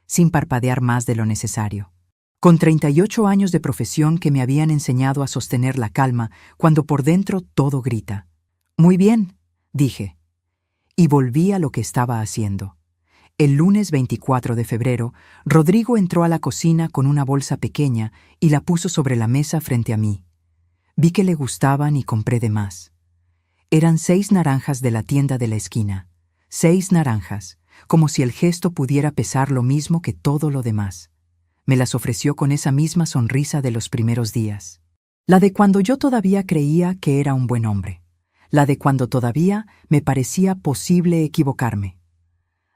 Speaker 2: sin parpadear más de lo necesario. Con 38 años de profesión que me habían enseñado a sostener la calma cuando por dentro todo grita. «Muy bien», dije, y volví a lo que estaba haciendo. El lunes 24 de febrero, Rodrigo entró a la cocina con una bolsa pequeña y la puso sobre la mesa frente a mí. Vi que le gustaban y compré de más. Eran 6 naranjas de la tienda de la esquina. 6 naranjas, como si el gesto pudiera pesar lo mismo que todo lo demás. Me las ofreció con esa misma sonrisa de los primeros días. La de cuando yo todavía creía que era un buen hombre. La de cuando todavía me parecía posible equivocarme.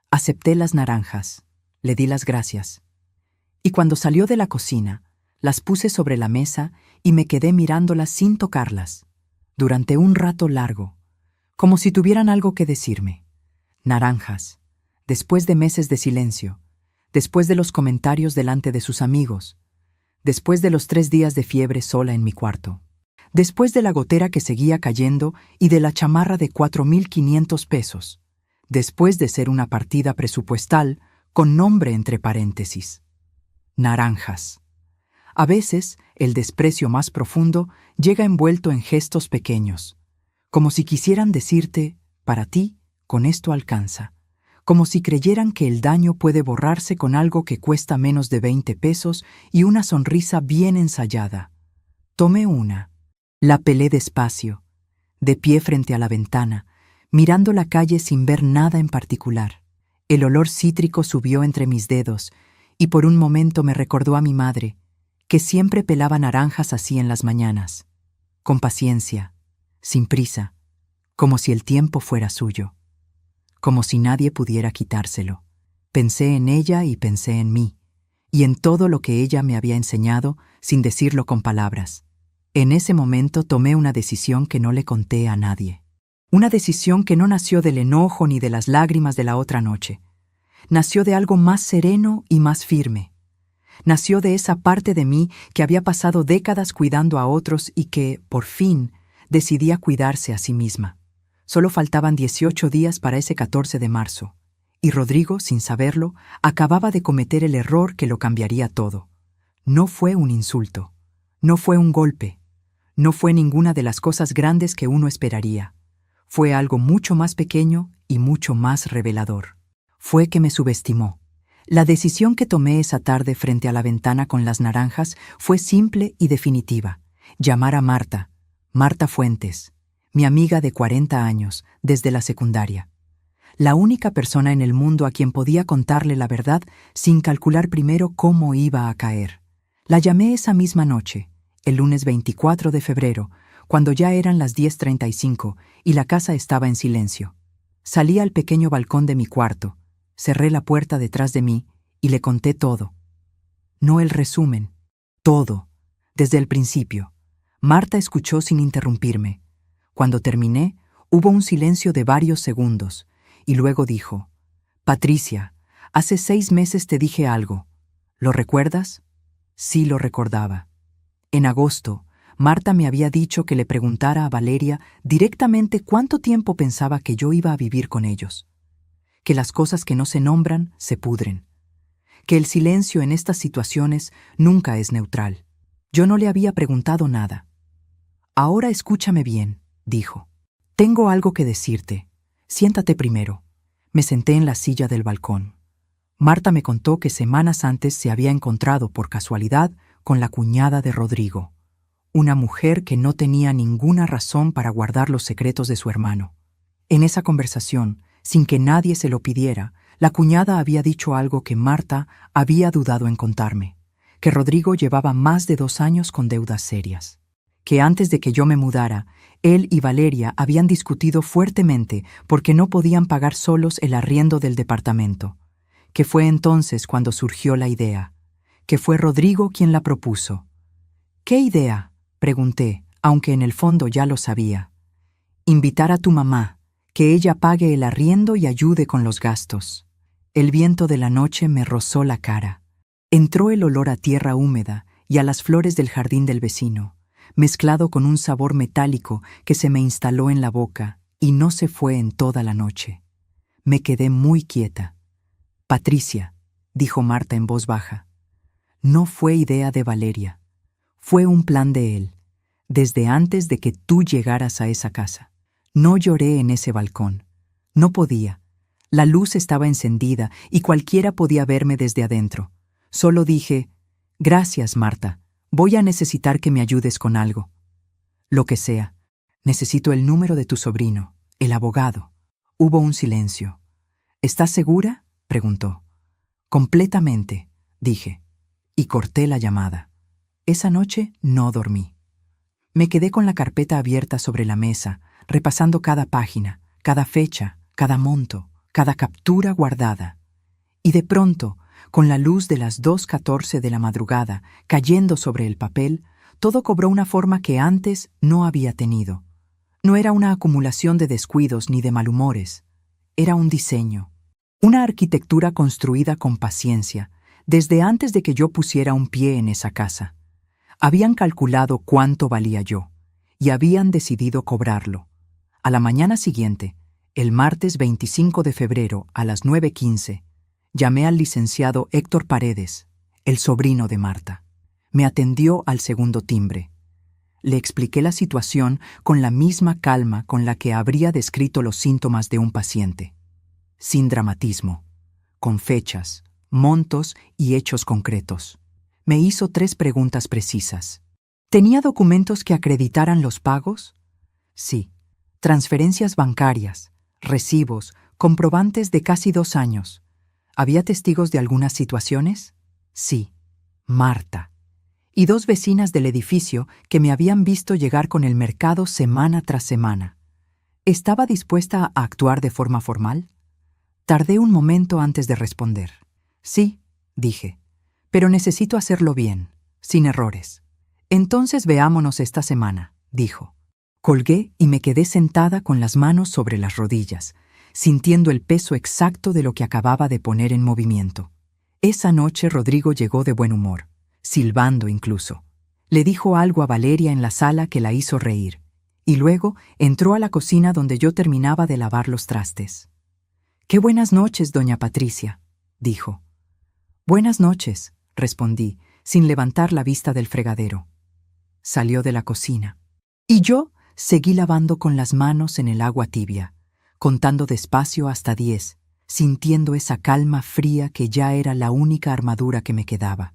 Speaker 2: Acepté las naranjas, le di las gracias. Y cuando salió de la cocina, las puse sobre la mesa y me quedé mirándolas sin tocarlas, durante un rato largo, como si tuvieran algo que decirme. Naranjas, después de meses de silencio, después de los comentarios delante de sus amigos, después de los 3 días de fiebre sola en mi cuarto, después de la gotera que seguía cayendo y de la chamarra de 4,500 pesos, después de ser una partida presupuestal con nombre entre paréntesis. Naranjas. A veces, el desprecio más profundo llega envuelto en gestos pequeños, como si quisieran decirte, para ti, con esto alcanza, como si creyeran que el daño puede borrarse con algo que cuesta menos de 20 pesos y una sonrisa bien ensayada. Tomé una. La pelé despacio, de pie frente a la ventana, mirando la calle sin ver nada en particular. El olor cítrico subió entre mis dedos y por un momento me recordó a mi madre, que siempre pelaba naranjas así en las mañanas, con paciencia, sin prisa, como si el tiempo fuera suyo, como si nadie pudiera quitárselo. Pensé en ella y pensé en mí, y en todo lo que ella me había enseñado sin decirlo con palabras. En ese momento tomé una decisión que no le conté a nadie. Una decisión que no nació del enojo ni de las lágrimas de la otra noche. Nació de algo más sereno y más firme. Nació de esa parte de mí que había pasado décadas cuidando a otros y que, por fin, decidía cuidarse a sí misma. Solo faltaban 18 días para ese 14 de marzo, y Rodrigo, sin saberlo, acababa de cometer el error que lo cambiaría todo. No fue un insulto, no fue un golpe, no fue ninguna de las cosas grandes que uno esperaría. Fue algo mucho más pequeño y mucho más revelador. Fue que me subestimó. La decisión que tomé esa tarde frente a la ventana con las naranjas fue simple y definitiva. Llamar a Marta, Marta Fuentes, mi amiga de 40 años, desde la secundaria. La única persona en el mundo a quien podía contarle la verdad sin calcular primero cómo iba a caer. La llamé esa misma noche, el lunes 24 de febrero, cuando ya eran las 10:35 y la casa estaba en silencio. Salí al pequeño balcón de mi cuarto, cerré la puerta detrás de mí y le conté todo. No el resumen, todo, desde el principio. Marta escuchó sin interrumpirme. Cuando terminé, hubo un silencio de varios segundos, y luego dijo, «Patricia, hace 6 meses te dije algo. ¿Lo recuerdas?» Sí lo recordaba. En agosto, Marta me había dicho que le preguntara a Valeria directamente cuánto tiempo pensaba que yo iba a vivir con ellos. Que las cosas que no se nombran se pudren. Que el silencio en estas situaciones nunca es neutral. Yo no le había preguntado nada. «Ahora escúchame bien», dijo. «Tengo algo que decirte. Siéntate primero». Me senté en la silla del balcón. Marta me contó que semanas antes se había encontrado por casualidad con la cuñada de Rodrigo, una mujer que no tenía ninguna razón para guardar los secretos de su hermano. En esa conversación, sin que nadie se lo pidiera, la cuñada había dicho algo que Marta había dudado en contarme, que Rodrigo llevaba más de 2 años con deudas serias, que antes de que yo me mudara, él y Valeria habían discutido fuertemente porque no podían pagar solos el arriendo del departamento, que fue entonces cuando surgió la idea, que fue Rodrigo quien la propuso. «¿Qué idea?», pregunté, aunque en el fondo ya lo sabía. «Invitar a tu mamá, que ella pague el arriendo y ayude con los gastos». El viento de la noche me rozó la cara. Entró el olor a tierra húmeda y a las flores del jardín del vecino, mezclado con un sabor metálico que se me instaló en la boca y no se fue en toda la noche. Me quedé muy quieta. «Patricia», dijo Marta en voz baja, «no fue idea de Valeria. Fue un plan de él, desde antes de que tú llegaras a esa casa. No lloré en ese balcón. No podía. La luz estaba encendida y cualquiera podía verme desde adentro. Solo dije, «Gracias, Marta. Voy a necesitar que me ayudes con algo». «Lo que sea. Necesito el número de tu sobrino, el abogado». Hubo un silencio. «¿Estás segura?», preguntó. «Completamente», dije, y corté la llamada. Esa noche no dormí. Me quedé con la carpeta abierta sobre la mesa, repasando cada página, cada fecha, cada monto, cada captura guardada. Y de pronto, con la luz de las 2:14 de la madrugada cayendo sobre el papel, todo cobró una forma que antes no había tenido. No era una acumulación de descuidos ni de malhumores. Era un diseño. Una arquitectura construida con paciencia, desde antes de que yo pusiera un pie en esa casa. Habían calculado cuánto valía yo, y habían decidido cobrarlo. A la mañana siguiente, el martes 25 de febrero a las 9:15, llamé al licenciado Héctor Paredes, el sobrino de Marta. Me atendió al segundo timbre. Le expliqué la situación con la misma calma con la que habría descrito los síntomas de un paciente. Sin dramatismo, con fechas, montos y hechos concretos. Me hizo 3 preguntas precisas. ¿Tenía documentos que acreditaran los pagos? Sí. Transferencias bancarias, recibos, comprobantes de casi 2 años. ¿Había testigos de algunas situaciones? Sí. Marta. Y 2 vecinas del edificio que me habían visto llegar con el mercado semana tras semana. ¿Estaba dispuesta a actuar de forma formal? Tardé un momento antes de responder. Sí, dije, pero necesito hacerlo bien, sin errores. Entonces veámonos esta semana, dijo. Colgué y me quedé sentada con las manos sobre las rodillas, sintiendo el peso exacto de lo que acababa de poner en movimiento. Esa noche Rodrigo llegó de buen humor, silbando incluso. Le dijo algo a Valeria en la sala que la hizo reír, y luego entró a la cocina donde yo terminaba de lavar los trastes. «Qué buenas noches, doña Patricia», dijo. «Buenas noches», respondí, sin levantar la vista del fregadero. Salió de la cocina. Y yo seguí lavando con las manos en el agua tibia, contando despacio hasta 10, sintiendo esa calma fría que ya era la única armadura que me quedaba.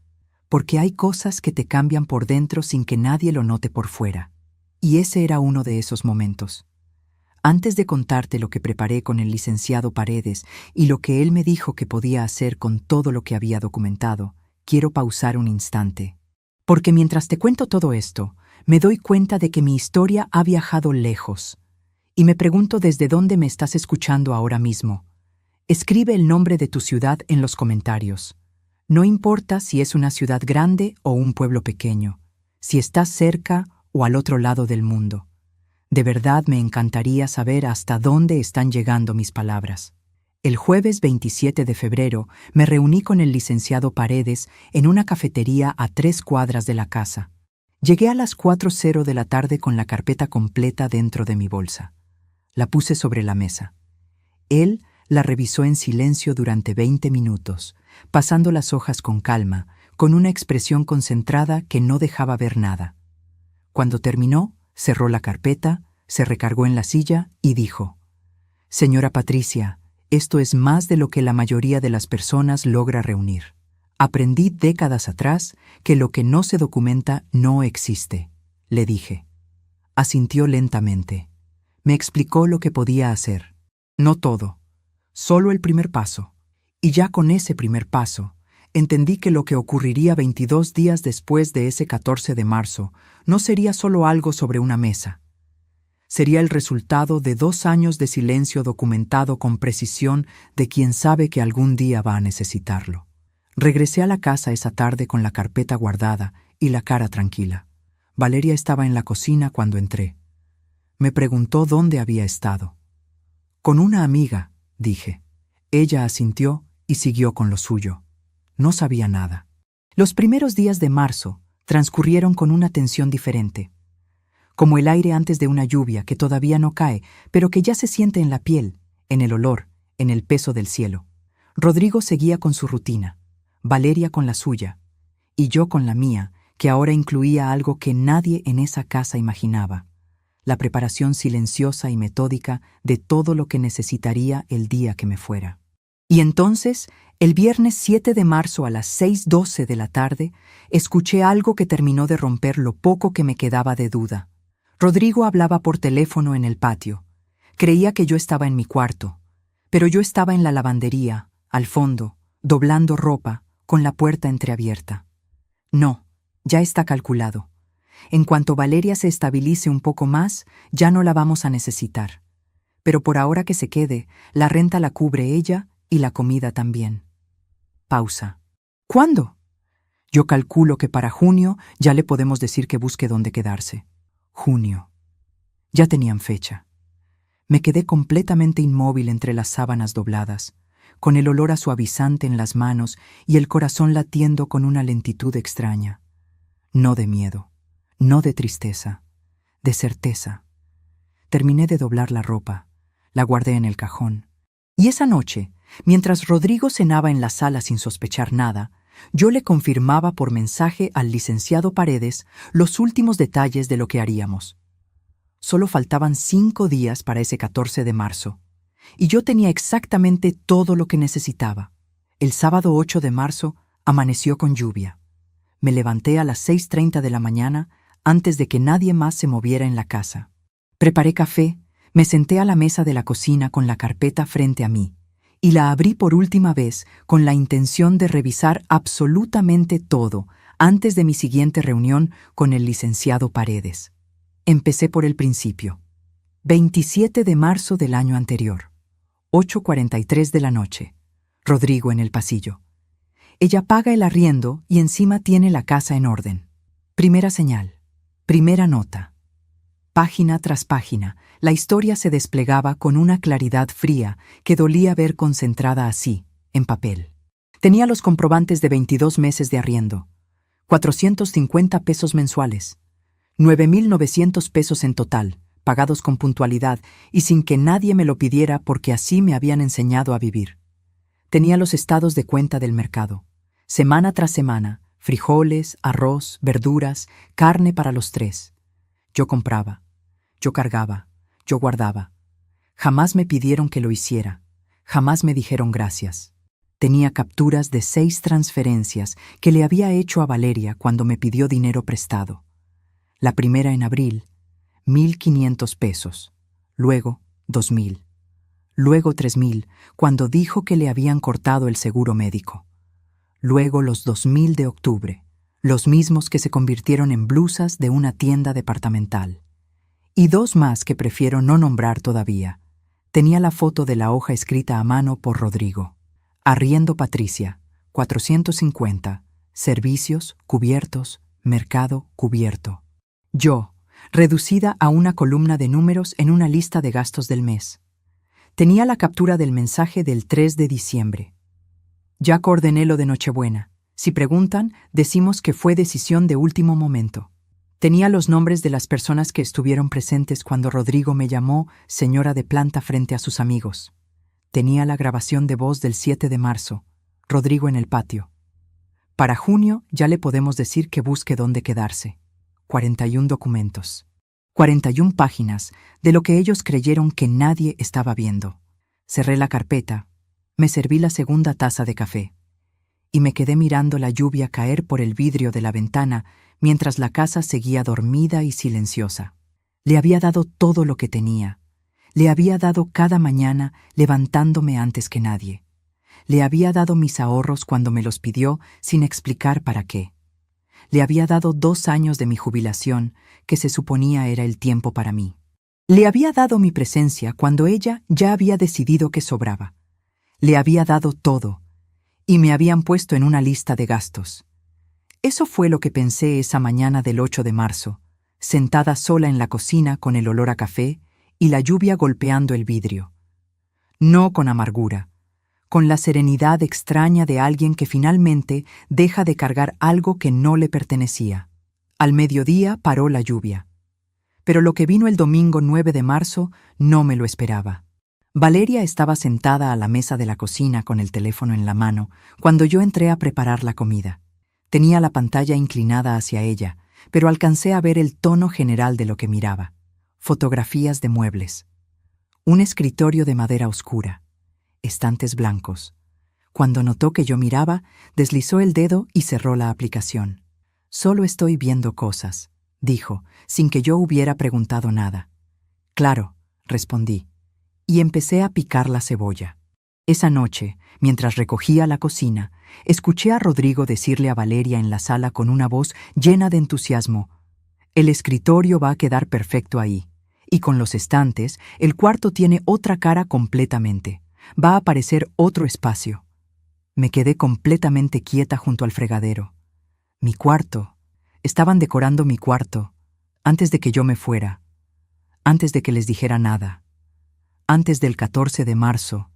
Speaker 2: Porque hay cosas que te cambian por dentro sin que nadie lo note por fuera. Y ese era uno de esos momentos. Antes de contarte lo que preparé con el licenciado Paredes y lo que él me dijo que podía hacer con todo lo que había documentado, quiero pausar un instante. Porque mientras te cuento todo esto, me doy cuenta de que mi historia ha viajado lejos. Y me pregunto desde dónde me estás escuchando ahora mismo. Escribe el nombre de tu ciudad en los comentarios. No importa si es una ciudad grande o un pueblo pequeño, si estás cerca o al otro lado del mundo. De verdad me encantaría saber hasta dónde están llegando mis palabras. El jueves 27 de febrero me reuní con el licenciado Paredes en una cafetería a 3 cuadras de la casa. Llegué a las 4:00 de la tarde con la carpeta completa dentro de mi bolsa. La puse sobre la mesa. Él la revisó en silencio durante 20 minutos, pasando las hojas con calma, con una expresión concentrada que no dejaba ver nada. Cuando terminó, cerró la carpeta, se recargó en la silla y dijo: «Señora Patricia, esto es más de lo que la mayoría de las personas logra reunir. Aprendí décadas atrás que lo que no se documenta no existe», le dije. Asintió lentamente. Me explicó lo que podía hacer. No todo, solo el primer paso. Y ya con ese primer paso, entendí que lo que ocurriría 22 días después de ese 14 de marzo no sería solo algo sobre una mesa. Sería el resultado de 2 años de silencio documentado con precisión de quien sabe que algún día va a necesitarlo. Regresé a la casa esa tarde con la carpeta guardada y la cara tranquila. Valeria estaba en la cocina cuando entré. Me preguntó dónde había estado. «Con una amiga», dije. Ella asintió y siguió con lo suyo. No sabía nada. Los primeros días de marzo transcurrieron con una tensión diferente. Como el aire antes de una lluvia que todavía no cae, pero que ya se siente en la piel, en el olor, en el peso del cielo. Rodrigo seguía con su rutina, Valeria con la suya, y yo con la mía, que ahora incluía algo que nadie en esa casa imaginaba: la preparación silenciosa y metódica de todo lo que necesitaría el día que me fuera. Y entonces, el viernes 7 de marzo a las 6:12 de la tarde, escuché algo que terminó de romper lo poco que me quedaba de duda. Rodrigo hablaba por teléfono en el patio. Creía que yo estaba en mi cuarto, pero yo estaba en la lavandería, al fondo, doblando ropa, con la puerta entreabierta. No, ya está calculado. En cuanto Valeria se estabilice un poco más, ya no la vamos a necesitar. Pero por ahora que se quede, la renta la cubre ella y la comida también. Pausa. ¿Cuándo? Yo calculo que para junio ya le podemos decir que busque dónde quedarse. Junio. Ya tenían fecha. Me quedé completamente inmóvil entre las sábanas dobladas, con el olor a suavizante en las manos y el corazón latiendo con una lentitud extraña. No de miedo, no de tristeza, de certeza. Terminé de doblar la ropa, la guardé en el cajón. Y esa noche, mientras Rodrigo cenaba en la sala sin sospechar nada, yo le confirmaba por mensaje al licenciado Paredes los últimos detalles de lo que haríamos. Solo faltaban 5 días para ese 14 de marzo, y yo tenía exactamente todo lo que necesitaba. El sábado 8 de marzo amaneció con lluvia. Me levanté a las 6:30 de la mañana antes de que nadie más se moviera en la casa. Preparé café, me senté a la mesa de la cocina con la carpeta frente a mí, y la abrí por última vez con la intención de revisar absolutamente todo antes de mi siguiente reunión con el licenciado Paredes. Empecé por el principio. 27 de marzo del año anterior, 8:43 de la noche. Rodrigo en el pasillo. Ella paga el arriendo y encima tiene la casa en orden. Primera señal, primera nota. Página tras página, la historia se desplegaba con una claridad fría que dolía ver concentrada así, en papel. Tenía los comprobantes de 22 meses de arriendo, 450 pesos mensuales, 9,900 pesos en total, pagados con puntualidad y sin que nadie me lo pidiera porque así me habían enseñado a vivir. Tenía los estados de cuenta del mercado. Semana tras semana, frijoles, arroz, verduras, carne para los 3. Yo compraba, yo cargaba, yo guardaba. Jamás me pidieron que lo hiciera, jamás me dijeron gracias. Tenía capturas de 6 transferencias que le había hecho a Valeria cuando me pidió dinero prestado. La primera en abril, 1,500 pesos, luego 2,000, luego 3,000 cuando dijo que le habían cortado el seguro médico. Luego los 2,000 de octubre, los mismos que se convirtieron en blusas de una tienda departamental. Y 2 más que prefiero no nombrar todavía. Tenía la foto de la hoja escrita a mano por Rodrigo. Arriendo Patricia, 450, servicios, cubiertos, mercado, cubierto. Yo, reducida a una columna de números en una lista de gastos del mes. Tenía la captura del mensaje del 3 de diciembre. Ya coordené lo de Nochebuena. Si preguntan, decimos que fue decisión de último momento. Tenía los nombres de las personas que estuvieron presentes cuando Rodrigo me llamó señora de planta frente a sus amigos. Tenía la grabación de voz del 7 de marzo, Rodrigo en el patio. Para junio ya le podemos decir que busque dónde quedarse. 41 documentos. 41 páginas de lo que ellos creyeron que nadie estaba viendo. Cerré la carpeta, me serví la segunda taza de café y me quedé mirando la lluvia caer por el vidrio de la ventana mientras la casa seguía dormida y silenciosa. Le había dado todo lo que tenía. Le había dado cada mañana levantándome antes que nadie. Le había dado mis ahorros cuando me los pidió sin explicar para qué. Le había dado 2 años de mi jubilación, que se suponía era el tiempo para mí. Le había dado mi presencia cuando ella ya había decidido que sobraba. Le había dado todo, y me habían puesto en una lista de gastos. Eso fue lo que pensé esa mañana del 8 de marzo, sentada sola en la cocina con el olor a café y la lluvia golpeando el vidrio. No con amargura, con la serenidad extraña de alguien que finalmente deja de cargar algo que no le pertenecía. Al mediodía paró la lluvia. Pero lo que vino el domingo 9 de marzo no me lo esperaba. Valeria estaba sentada a la mesa de la cocina con el teléfono en la mano cuando yo entré a preparar la comida. Tenía la pantalla inclinada hacia ella, pero alcancé a ver el tono general de lo que miraba. fotografías de muebles, un escritorio de madera oscura, estantes blancos. Cuando notó que yo miraba, deslizó el dedo y cerró la aplicación. «Solo estoy viendo cosas», dijo, sin que yo hubiera preguntado nada. «Claro», respondí, y empecé a picar la cebolla. Esa noche, mientras recogía la cocina, escuché a Rodrigo decirle a Valeria en la sala con una voz llena de entusiasmo: «El escritorio va a quedar perfecto ahí. Y con los estantes, el cuarto tiene otra cara completamente. Va a aparecer otro espacio». Me quedé completamente quieta junto al fregadero. Mi cuarto. Estaban decorando mi cuarto, antes de que yo me fuera, antes de que les dijera nada, antes del 14 de marzo,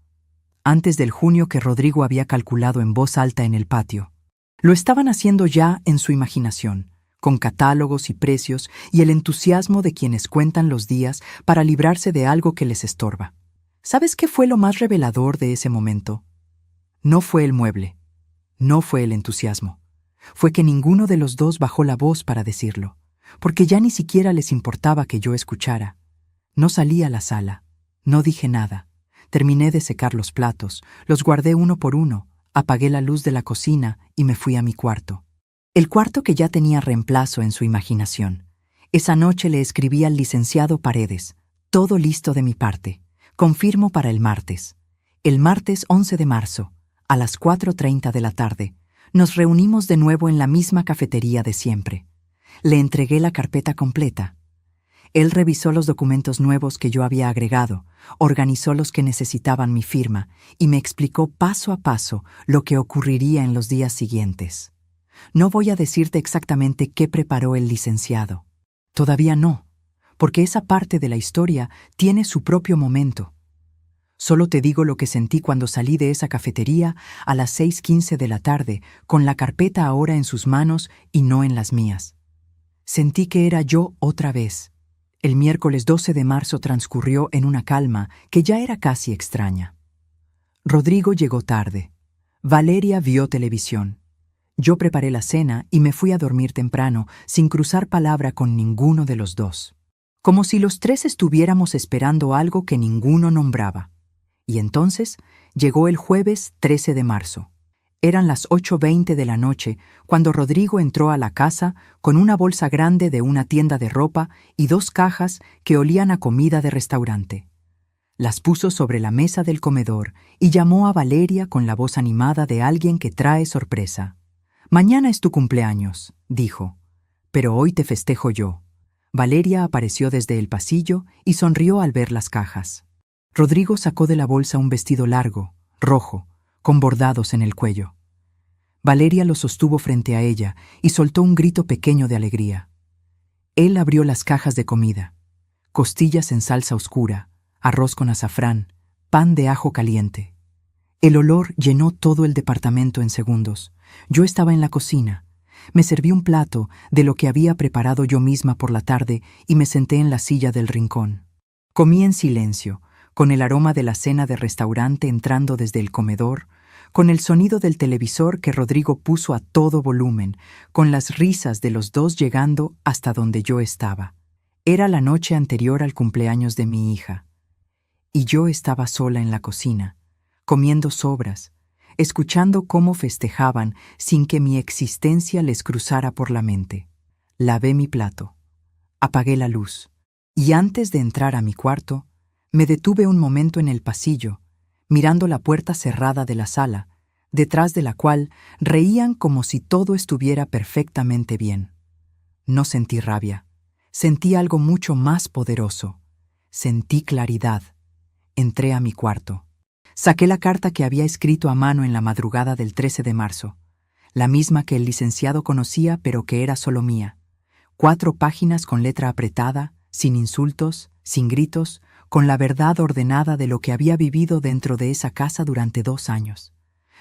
Speaker 2: antes del junio que Rodrigo había calculado en voz alta en el patio. Lo estaban haciendo ya en su imaginación, con catálogos y precios y el entusiasmo de quienes cuentan los días para librarse de algo que les estorba. ¿Sabes qué fue lo más revelador de ese momento? No fue el mueble, no fue el entusiasmo. Fue que ninguno de los dos bajó la voz para decirlo, porque ya ni siquiera les importaba que yo escuchara. No salí a la sala, no dije nada. Terminé de secar los platos, los guardé uno por uno, apagué la luz de la cocina y me fui a mi cuarto. El cuarto que ya tenía reemplazo en su imaginación. Esa noche le escribí al licenciado Paredes: «Todo listo de mi parte. Confirmo para el martes. El martes 11 de marzo, a las 4:30 de la tarde, nos reunimos de nuevo en la misma cafetería de siempre». Le entregué la carpeta completa. Él revisó los documentos nuevos que yo había agregado, organizó los que necesitaban mi firma y me explicó paso a paso lo que ocurriría en los días siguientes. No voy a decirte exactamente qué preparó el licenciado. Todavía no, porque esa parte de la historia tiene su propio momento. Solo te digo lo que sentí cuando salí de esa cafetería a las 6:15 de la tarde, con la carpeta ahora en sus manos y no en las mías. Sentí que era yo otra vez. El miércoles 12 de marzo transcurrió en una calma que ya era casi extraña. Rodrigo llegó tarde. Valeria vio televisión. Yo preparé la cena y me fui a dormir temprano, sin cruzar palabra con ninguno de los dos. Como si los tres estuviéramos esperando algo que ninguno nombraba. Y entonces llegó el jueves 13 de marzo. Eran las 8:20 de la noche cuando Rodrigo entró a la casa con una bolsa grande de una tienda de ropa y 2 cajas que olían a comida de restaurante. Las puso sobre la mesa del comedor y llamó a Valeria con la voz animada de alguien que trae sorpresa. «Mañana es tu cumpleaños», dijo, «pero hoy te festejo yo». Valeria apareció desde el pasillo y sonrió al ver las cajas. Rodrigo sacó de la bolsa un vestido largo, rojo, con bordados en el cuello. Valeria lo sostuvo frente a ella y soltó un grito pequeño de alegría. Él abrió las cajas de comida: costillas en salsa oscura, arroz con azafrán, pan de ajo caliente. El olor llenó todo el departamento en segundos. Yo estaba en la cocina. Me serví un plato de lo que había preparado yo misma por la tarde y me senté en la silla del rincón. Comí en silencio, con el aroma de la cena de restaurante entrando desde el comedor, con el sonido del televisor que Rodrigo puso a todo volumen, con las risas de los dos llegando hasta donde yo estaba. Era la noche anterior al cumpleaños de mi hija, y yo estaba sola en la cocina, comiendo sobras, escuchando cómo festejaban sin que mi existencia les cruzara por la mente. Lavé mi plato, apagué la luz, y antes de entrar a mi cuarto, me detuve un momento en el pasillo, mirando la puerta cerrada de la sala, detrás de la cual reían como si todo estuviera perfectamente bien. No sentí rabia, sentí algo mucho más poderoso. Sentí claridad. Entré a mi cuarto. Saqué la carta que había escrito a mano en la madrugada del 13 de marzo, la misma que el licenciado conocía pero que era solo mía. 4 páginas con letra apretada, sin insultos, sin gritos, con la verdad ordenada de lo que había vivido dentro de esa casa durante 2 años.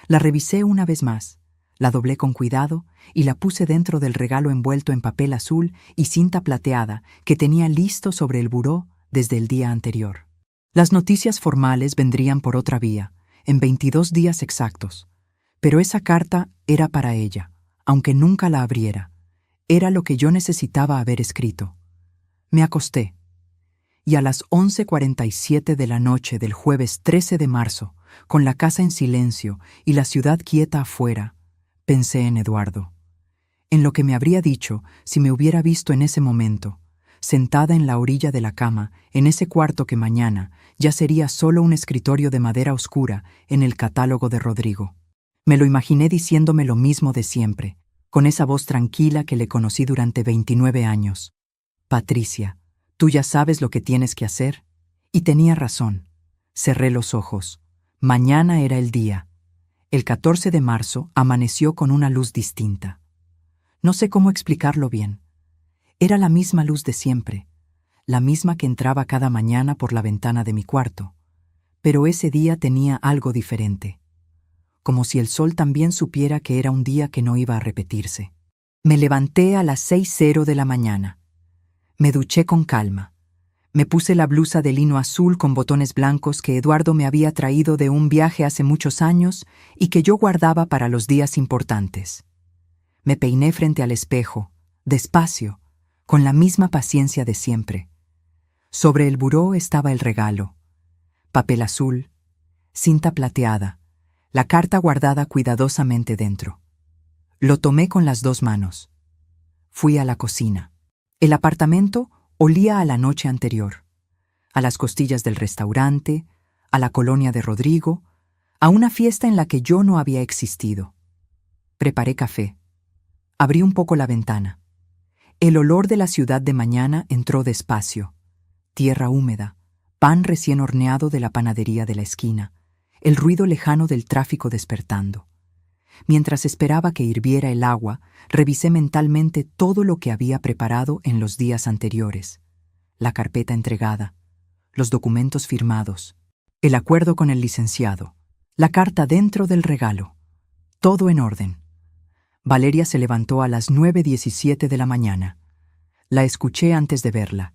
Speaker 2: La revisé una vez más, la doblé con cuidado y la puse dentro del regalo envuelto en papel azul y cinta plateada que tenía listo sobre el buró desde el día anterior. Las noticias formales vendrían por otra vía, en 22 días exactos, pero esa carta era para ella, aunque nunca la abriera. Era lo que yo necesitaba haber escrito. Me acosté. y a las 11:47 de la noche del jueves 13 de marzo, con la casa en silencio y la ciudad quieta afuera, pensé en Eduardo, en lo que me habría dicho si me hubiera visto en ese momento, sentada en la orilla de la cama, en ese cuarto que mañana ya sería solo un escritorio de madera oscura en el catálogo de Rodrigo. Me lo imaginé diciéndome lo mismo de siempre, con esa voz tranquila que le conocí durante 29 años. Patricia, tú ya sabes lo que tienes que hacer. Y tenía razón. Cerré los ojos. Mañana era el día. El 14 de marzo amaneció con una luz distinta. No sé cómo explicarlo bien. Era la misma luz de siempre, la misma que entraba cada mañana por la ventana de mi cuarto, pero ese día tenía algo diferente, como si el sol también supiera que era un día que no iba a repetirse. Me levanté a las 6:00 de la mañana. Me duché con calma. Me puse la blusa de lino azul con botones blancos que Eduardo me había traído de un viaje hace muchos años y que yo guardaba para los días importantes. Me peiné frente al espejo, despacio, con la misma paciencia de siempre. Sobre el buró estaba el regalo. Papel azul, cinta plateada, la carta guardada cuidadosamente dentro. Lo tomé con las 2 manos. Fui a la cocina. El apartamento olía a la noche anterior, a las costillas del restaurante, a la colonia de Rodrigo, a una fiesta en la que yo no había existido. Preparé café. Abrí un poco la ventana. El olor de la ciudad de mañana entró despacio. Tierra húmeda, pan recién horneado de la panadería de la esquina, el ruido lejano del tráfico despertando. Mientras esperaba que hirviera el agua, revisé mentalmente todo lo que había preparado en los días anteriores. La carpeta entregada, los documentos firmados, el acuerdo con el licenciado, la carta dentro del regalo. Todo en orden. Valeria se levantó a las 9:17 de la mañana. La escuché antes de verla.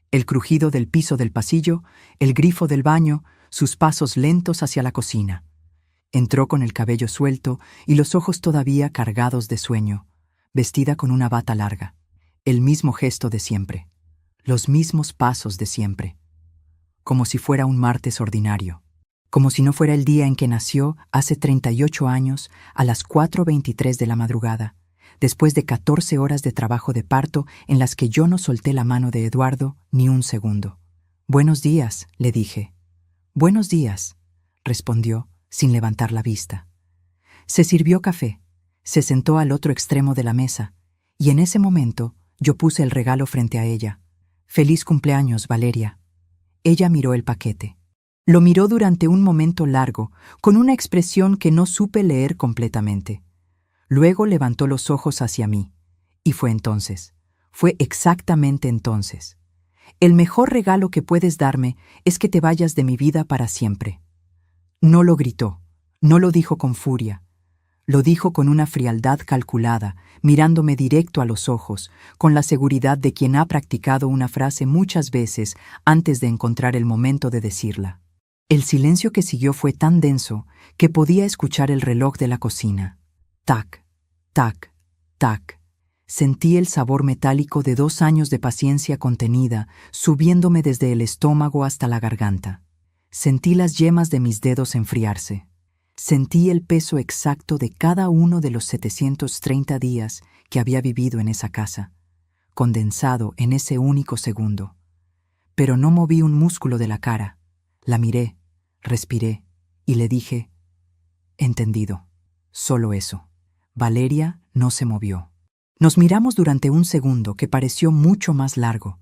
Speaker 2: El crujido del piso del pasillo, el grifo del baño, sus pasos lentos hacia la cocina. Entró con el cabello suelto y los ojos todavía cargados de sueño, vestida con una bata larga. El mismo gesto de siempre. Los mismos pasos de siempre. Como si fuera un martes ordinario. Como si no fuera el día en que nació hace 38 años a las 4:23 de la madrugada, después de 14 horas de trabajo de parto en las que yo no solté la mano de Eduardo ni un segundo. «Buenos días», le dije. «Buenos días», respondió, sin levantar la vista. Se sirvió café, se sentó al otro extremo de la mesa, y en ese momento yo puse el regalo frente a ella. «Feliz cumpleaños, Valeria». Ella miró el paquete. Lo miró durante un momento largo, con una expresión que no supe leer completamente. Luego levantó los ojos hacia mí, y fue exactamente entonces. «El mejor regalo que puedes darme es que te vayas de mi vida para siempre». No lo gritó, no lo dijo con furia. Lo dijo con una frialdad calculada, mirándome directo a los ojos, con la seguridad de quien ha practicado una frase muchas veces antes de encontrar el momento de decirla. El silencio que siguió fue tan denso que podía escuchar el reloj de la cocina. Tac, tac, tac. Sentí el sabor metálico de 2 años de paciencia contenida subiéndome desde el estómago hasta la garganta. Sentí las yemas de mis dedos enfriarse. Sentí el peso exacto de cada uno de los 730 días que había vivido en esa casa, condensado en ese único segundo. Pero no moví un músculo de la cara. La miré, respiré y le dije, «Entendido». Solo eso. Valeria no se movió. Nos miramos durante un segundo que pareció mucho más largo,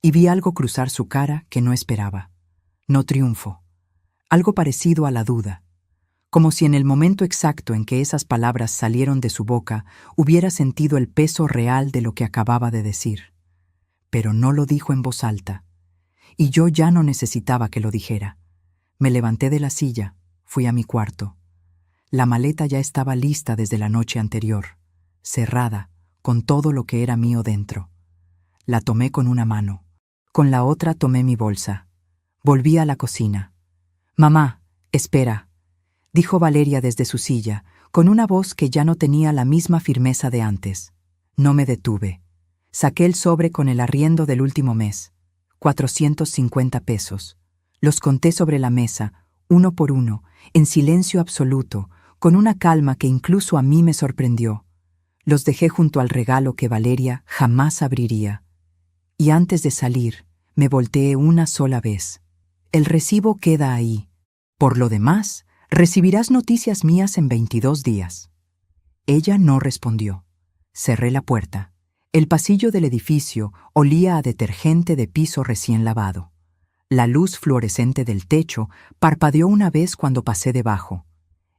Speaker 2: y vi algo cruzar su cara que no esperaba. No triunfo. Algo parecido a la duda. Como si en el momento exacto en que esas palabras salieron de su boca hubiera sentido el peso real de lo que acababa de decir. Pero no lo dijo en voz alta, y yo ya no necesitaba que lo dijera. Me levanté de la silla, fui a mi cuarto. La maleta ya estaba lista desde la noche anterior, cerrada, con todo lo que era mío dentro. La tomé con una mano. Con la otra tomé mi bolsa. Volví a la cocina. «Mamá, espera», dijo Valeria desde su silla, con una voz que ya no tenía la misma firmeza de antes. No me detuve. Saqué el sobre con el arriendo del último mes. 450 pesos. Los conté sobre la mesa, uno por uno, en silencio absoluto, con una calma que incluso a mí me sorprendió. Los dejé junto al regalo que Valeria jamás abriría. Y antes de salir, me volteé una sola vez. El recibo queda ahí. Por lo demás, recibirás noticias mías en 22 días. Ella no respondió. Cerré la puerta. El pasillo del edificio olía a detergente de piso recién lavado. La luz fluorescente del techo parpadeó una vez cuando pasé debajo.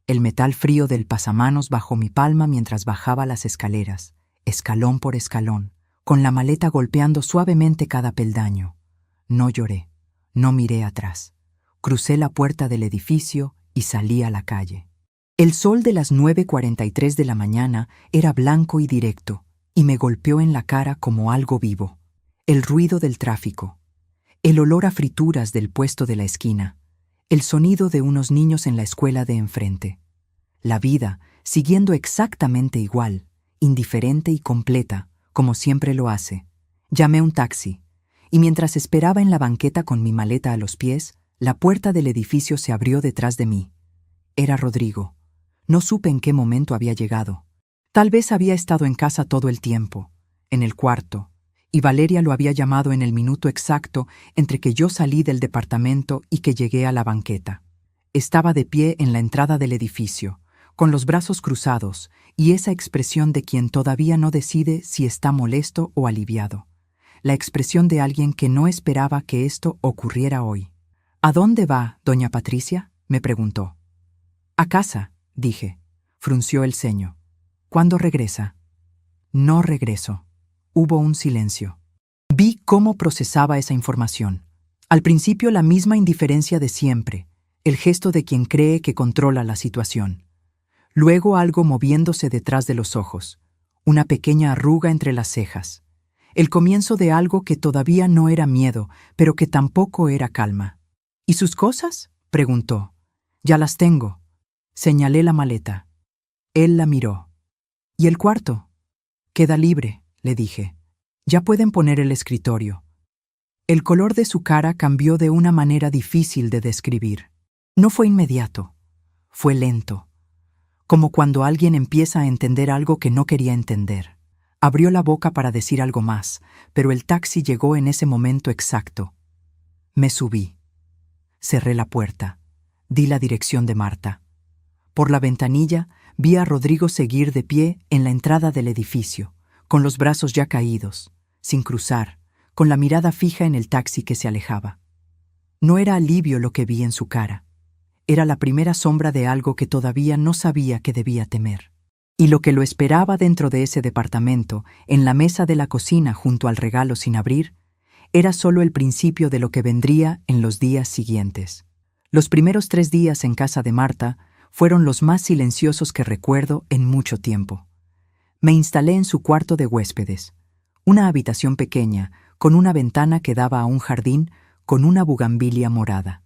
Speaker 2: El metal frío del pasamanos bajo mi palma mientras bajaba las escaleras, escalón por escalón, con la maleta golpeando suavemente cada peldaño. No lloré, no miré atrás. Crucé la puerta del edificio y salí a la calle. El sol de las 9:43 de la mañana era blanco y directo, y me golpeó en la cara como algo vivo. El ruido del tráfico, el olor a frituras del puesto de la esquina, el sonido de unos niños en la escuela de enfrente. La vida siguiendo exactamente igual, indiferente y completa, como siempre lo hace. Llamé un taxi, y mientras esperaba en la banqueta con mi maleta a los pies, la puerta del edificio se abrió detrás de mí. Era Rodrigo. No supe en qué momento había llegado. Tal vez había estado en casa todo el tiempo, en el cuarto, y Valeria lo había llamado en el minuto exacto entre que yo salí del departamento y que llegué a la banqueta. Estaba de pie en la entrada del edificio, con los brazos cruzados y esa expresión de quien todavía no decide si está molesto o aliviado. La expresión de alguien que no esperaba que esto ocurriera hoy. ¿A dónde va, doña Patricia?, me preguntó. A casa, dije. Frunció el ceño. ¿Cuándo regresa? No regreso. Hubo un silencio. Vi cómo procesaba esa información. Al principio la misma indiferencia de siempre, el gesto de quien cree que controla la situación. Luego algo moviéndose detrás de los ojos, una pequeña arruga entre las cejas. El comienzo de algo que todavía no era miedo, pero que tampoco era calma. ¿Y sus cosas?, preguntó. Ya las tengo. Señalé la maleta. Él la miró. ¿Y el cuarto? Queda libre, le dije. Ya pueden poner el escritorio. El color de su cara cambió de una manera difícil de describir. No fue inmediato. Fue lento. Como cuando alguien empieza a entender algo que no quería entender. Abrió la boca para decir algo más, pero el taxi llegó en ese momento exacto. Me subí. Cerré la puerta. Di la dirección de Marta. Por la ventanilla vi a Rodrigo seguir de pie en la entrada del edificio, con los brazos ya caídos, sin cruzar, con la mirada fija en el taxi que se alejaba. No era alivio lo que vi en su cara. Era la primera sombra de algo que todavía no sabía que debía temer. Y lo que lo esperaba dentro de ese departamento, en la mesa de la cocina junto al regalo sin abrir, era solo el principio de lo que vendría en los días siguientes. Los primeros 3 días en casa de Marta fueron los más silenciosos que recuerdo en mucho tiempo. Me instalé en su cuarto de huéspedes, una habitación pequeña, con una ventana que daba a un jardín con una bugambilia morada.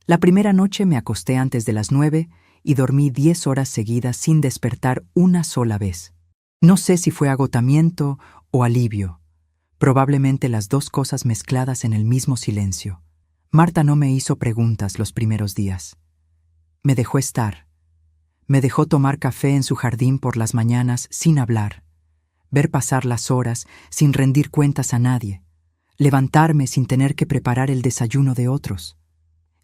Speaker 2: La primera noche me acosté antes de las 9 y dormí 10 horas seguidas sin despertar una sola vez. No sé si fue agotamiento o alivio, probablemente las dos cosas mezcladas en el mismo silencio. Marta no me hizo preguntas los primeros días. Me dejó estar. Me dejó tomar café en su jardín por las mañanas sin hablar, ver pasar las horas sin rendir cuentas a nadie, levantarme sin tener que preparar el desayuno de otros.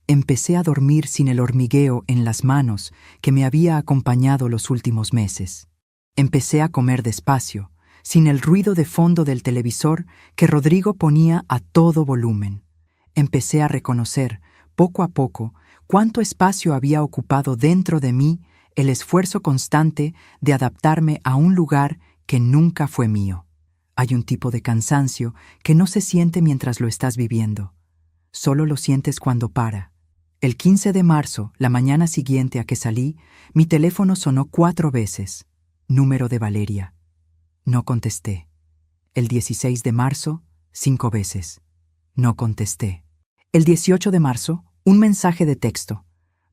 Speaker 2: Empecé a dormir sin el hormigueo en las manos que me había acompañado los últimos meses. Empecé a comer despacio, sin el ruido de fondo del televisor que Rodrigo ponía a todo volumen. Empecé a reconocer, poco a poco, cuánto espacio había ocupado dentro de mí el esfuerzo constante de adaptarme a un lugar que nunca fue mío. Hay un tipo de cansancio que no se siente mientras lo estás viviendo. Solo lo sientes cuando para. El 15 de marzo, la mañana siguiente a que salí, mi teléfono sonó 4 veces. Número de Valeria. No contesté. El 16 de marzo, 5 veces. No contesté. El 18 de marzo, un mensaje de texto.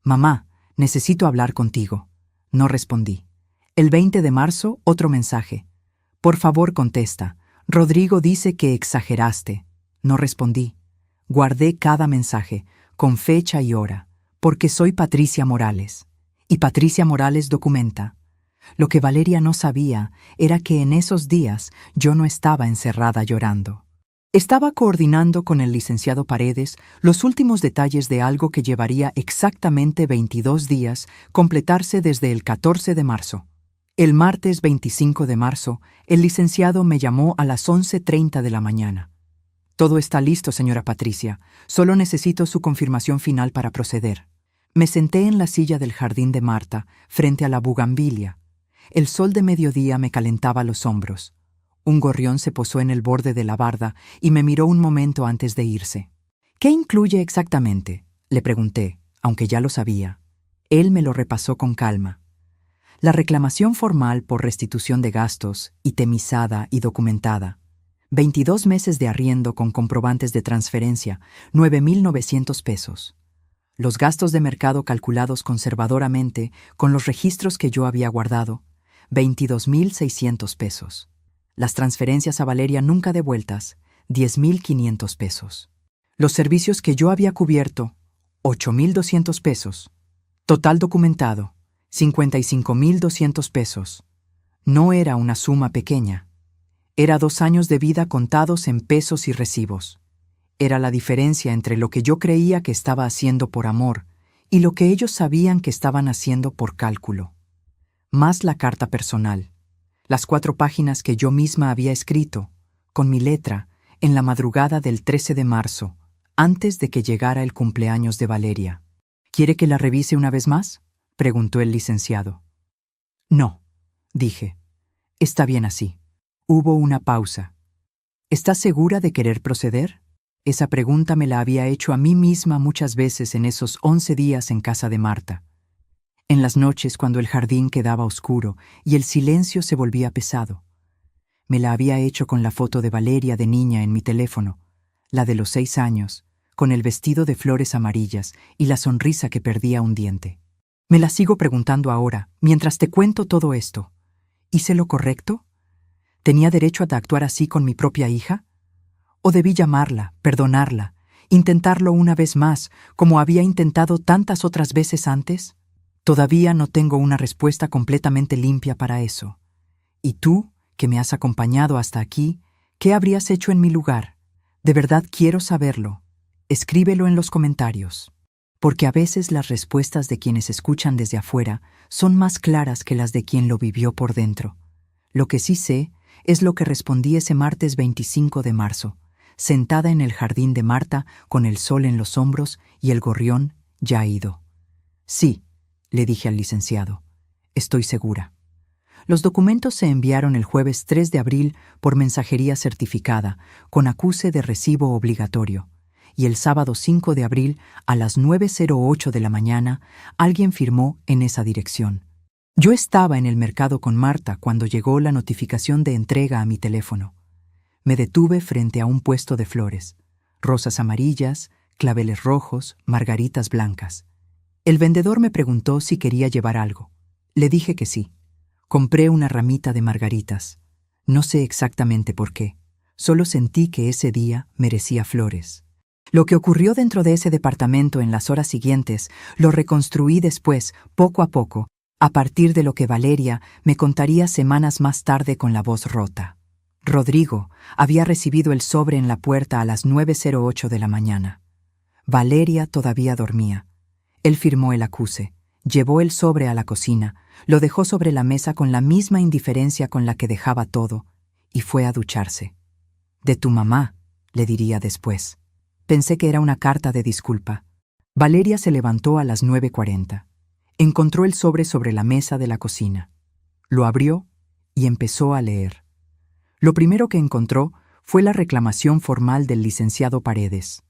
Speaker 2: Mamá, necesito hablar contigo. No respondí. El 20 de marzo, otro mensaje. Por favor, contesta. Rodrigo dice que exageraste. No respondí. Guardé cada mensaje, con fecha y hora, porque soy Patricia Morales. Y Patricia Morales documenta. Lo que Valeria no sabía era que en esos días yo no estaba encerrada llorando. Estaba coordinando con el licenciado Paredes los últimos detalles de algo que llevaría exactamente 22 días completarse desde el 14 de marzo. El martes 25 de marzo, el licenciado me llamó a las 11:30 de la mañana. Todo está listo, señora Patricia. Solo necesito su confirmación final para proceder. Me senté en la silla del jardín de Marta, frente a la bugambilia. El sol de mediodía me calentaba los hombros. Un gorrión se posó en el borde de la barda y me miró un momento antes de irse. «¿Qué incluye exactamente?», le pregunté, aunque ya lo sabía. Él me lo repasó con calma. La reclamación formal por restitución de gastos, itemizada y documentada. 22 meses de arriendo con comprobantes de transferencia, 9,900 pesos. Los gastos de mercado calculados conservadoramente con los registros que yo había guardado, 22,600 pesos. Las transferencias a Valeria nunca devueltas, 10,500 pesos. Los servicios que yo había cubierto, 8,200 pesos. Total documentado, 55,200 pesos. No era una suma pequeña. Era 2 años de vida contados en pesos y recibos. Era la diferencia entre lo que yo creía que estaba haciendo por amor y lo que ellos sabían que estaban haciendo por cálculo. Más la carta personal. Las 4 páginas que yo misma había escrito, con mi letra, en la madrugada del 13 de marzo, antes de que llegara el cumpleaños de Valeria. «¿Quiere que la revise una vez más?», preguntó el licenciado. «No», dije. «Está bien así». Hubo una pausa. «¿Estás segura de querer proceder?». Esa pregunta me la había hecho a mí misma muchas veces en esos 11 días en casa de Marta. En las noches cuando el jardín quedaba oscuro y el silencio se volvía pesado. Me la había hecho con la foto de Valeria de niña en mi teléfono, la de los 6 años, con el vestido de flores amarillas y la sonrisa que perdía un diente. Me la sigo preguntando ahora, mientras te cuento todo esto. ¿Hice lo correcto? ¿Tenía derecho a actuar así con mi propia hija? ¿O debí llamarla, perdonarla, intentarlo una vez más, como había intentado tantas otras veces antes? Todavía no tengo una respuesta completamente limpia para eso. ¿Y tú, que me has acompañado hasta aquí, qué habrías hecho en mi lugar? De verdad quiero saberlo. Escríbelo en los comentarios. Porque a veces las respuestas de quienes escuchan desde afuera son más claras que las de quien lo vivió por dentro. Lo que sí sé es lo que respondí ese martes 25 de marzo, sentada en el jardín de Marta con el sol en los hombros y el gorrión ya ido. «Sí», le dije al licenciado, «estoy segura». Los documentos se enviaron el jueves 3 de abril por mensajería certificada, con acuse de recibo obligatorio, y el sábado 5 de abril, a las 9:08 de la mañana, alguien firmó en esa dirección. Yo estaba en el mercado con Marta cuando llegó la notificación de entrega a mi teléfono. Me detuve frente a un puesto de flores, rosas amarillas, claveles rojos, margaritas blancas. El vendedor me preguntó si quería llevar algo. Le dije que sí. Compré una ramita de margaritas. No sé exactamente por qué. Solo sentí que ese día merecía flores. Lo que ocurrió dentro de ese departamento en las horas siguientes lo reconstruí después, poco a poco, a partir de lo que Valeria me contaría semanas más tarde con la voz rota. Rodrigo había recibido el sobre en la puerta a las 9:08 de la mañana. Valeria todavía dormía. Él firmó el acuse, llevó el sobre a la cocina, lo dejó sobre la mesa con la misma indiferencia con la que dejaba todo, y fue a ducharse. «De tu mamá», le diría después. Pensé que era una carta de disculpa. Valeria se levantó a las 9:40. Encontró el sobre la mesa de la cocina. Lo abrió y empezó a leer. Lo primero que encontró fue la reclamación formal del licenciado Paredes.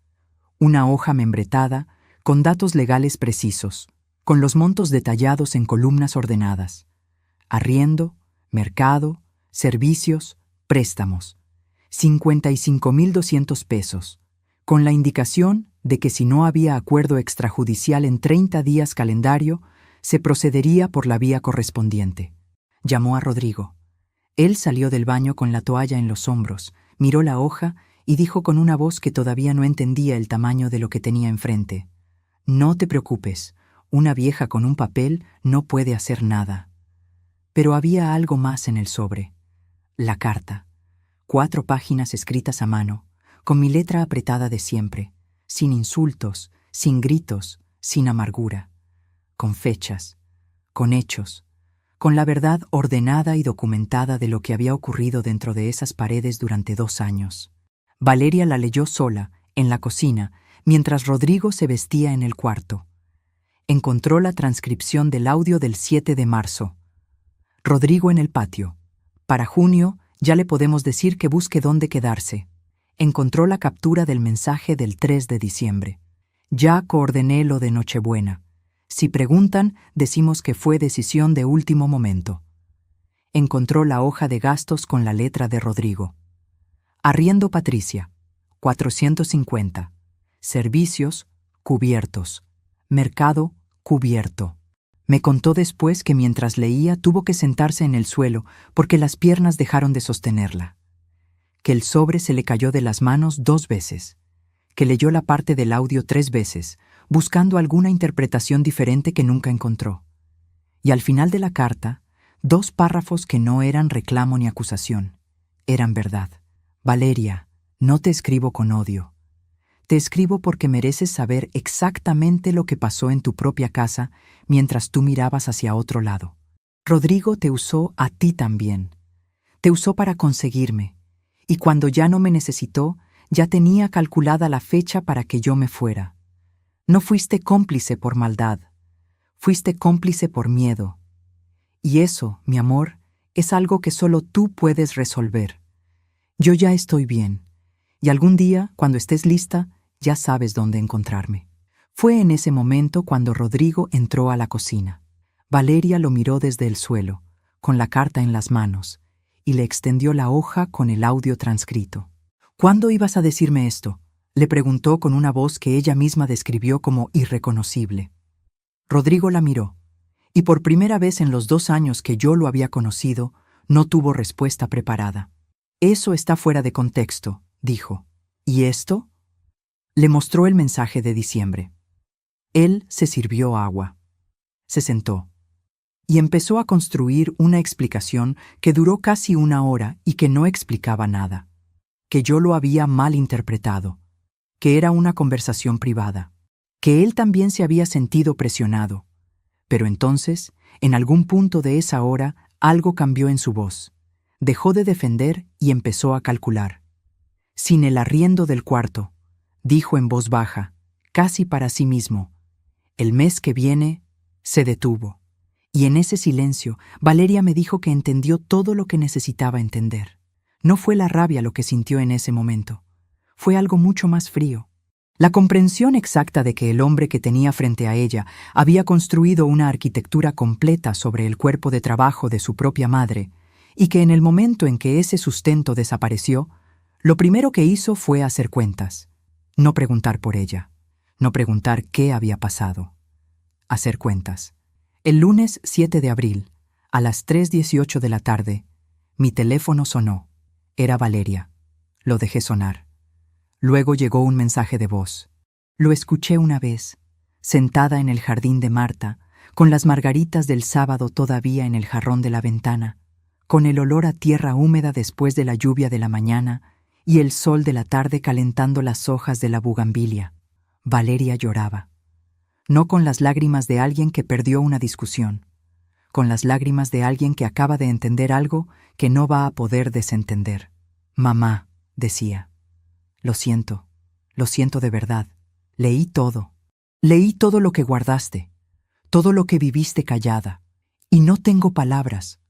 Speaker 2: Una hoja membretada con datos legales precisos, con los montos detallados en columnas ordenadas. Arriendo, mercado, servicios, préstamos. 55,200 pesos, con la indicación de que si no había acuerdo extrajudicial en 30 días calendario, se procedería por la vía correspondiente. Llamó a Rodrigo. Él salió del baño con la toalla en los hombros, miró la hoja y dijo con una voz que todavía no entendía el tamaño de lo que tenía enfrente: «No te preocupes, una vieja con un papel no puede hacer nada». Pero había algo más en el sobre. La carta. 4 páginas escritas a mano, con mi letra apretada de siempre, sin insultos, sin gritos, sin amargura, con fechas, con hechos, con la verdad ordenada y documentada de lo que había ocurrido dentro de esas paredes durante 2 años. Valeria la leyó sola, en la cocina, mientras Rodrigo se vestía en el cuarto. Encontró la transcripción del audio del 7 de marzo. Rodrigo en el patio. Para junio, ya le podemos decir que busque dónde quedarse. Encontró la captura del mensaje del 3 de diciembre. Ya coordiné lo de Nochebuena. Si preguntan, decimos que fue decisión de último momento. Encontró la hoja de gastos con la letra de Rodrigo. Arriendo Patricia, 450. Servicios, cubiertos. Mercado, cubierto. Me contó después que mientras leía tuvo que sentarse en el suelo porque las piernas dejaron de sostenerla. Que el sobre se le cayó de las manos 2 veces. Que leyó la parte del audio 3 veces, buscando alguna interpretación diferente que nunca encontró. Y al final de la carta, 2 párrafos que no eran reclamo ni acusación. Eran verdad. Valeria, no te escribo con odio. Te escribo porque mereces saber exactamente lo que pasó en tu propia casa mientras tú mirabas hacia otro lado. Rodrigo te usó a ti también. Te usó para conseguirme. Y cuando ya no me necesitó, ya tenía calculada la fecha para que yo me fuera. No fuiste cómplice por maldad. Fuiste cómplice por miedo. Y eso, mi amor, es algo que solo tú puedes resolver. Yo ya estoy bien. Y algún día, cuando estés lista, ya sabes dónde encontrarme. Fue en ese momento cuando Rodrigo entró a la cocina. Valeria lo miró desde el suelo, con la carta en las manos, y le extendió la hoja con el audio transcrito. «¿Cuándo ibas a decirme esto?», le preguntó con una voz que ella misma describió como irreconocible. Rodrigo la miró, y por primera vez en los 2 años que yo lo había conocido, no tuvo respuesta preparada. «Eso está fuera de contexto», dijo. «¿Y esto?». Le mostró el mensaje de diciembre. Él se sirvió agua. Se sentó. Y empezó a construir una explicación que duró casi 1 hora y que no explicaba nada. Que yo lo había mal interpretado. Que era una conversación privada. Que él también se había sentido presionado. Pero entonces, en algún punto de esa hora, algo cambió en su voz. Dejó de defender y empezó a calcular. «Sin el arriendo del cuarto», dijo en voz baja, casi para sí mismo. «El mes que viene», se detuvo. Y en ese silencio, Valeria me dijo que entendió todo lo que necesitaba entender. No fue la rabia lo que sintió en ese momento. Fue algo mucho más frío. La comprensión exacta de que el hombre que tenía frente a ella había construido una arquitectura completa sobre el cuerpo de trabajo de su propia madre, y que en el momento en que ese sustento desapareció, lo primero que hizo fue hacer cuentas. No preguntar por ella, no preguntar qué había pasado. Hacer cuentas. El lunes 7 de abril, a las 3:18 de la tarde, mi teléfono sonó. Era Valeria. Lo dejé sonar. Luego llegó un mensaje de voz. Lo escuché una vez, sentada en el jardín de Marta, con las margaritas del sábado todavía en el jarrón de la ventana, con el olor a tierra húmeda después de la lluvia de la mañana y el sol de la tarde calentando las hojas de la bugambilia. Valeria lloraba. No con las lágrimas de alguien que perdió una discusión, con las lágrimas de alguien que acaba de entender algo que no va a poder desentender. «Mamá», decía, lo siento de verdad. Leí todo lo que guardaste, todo lo que viviste callada, y no tengo palabras.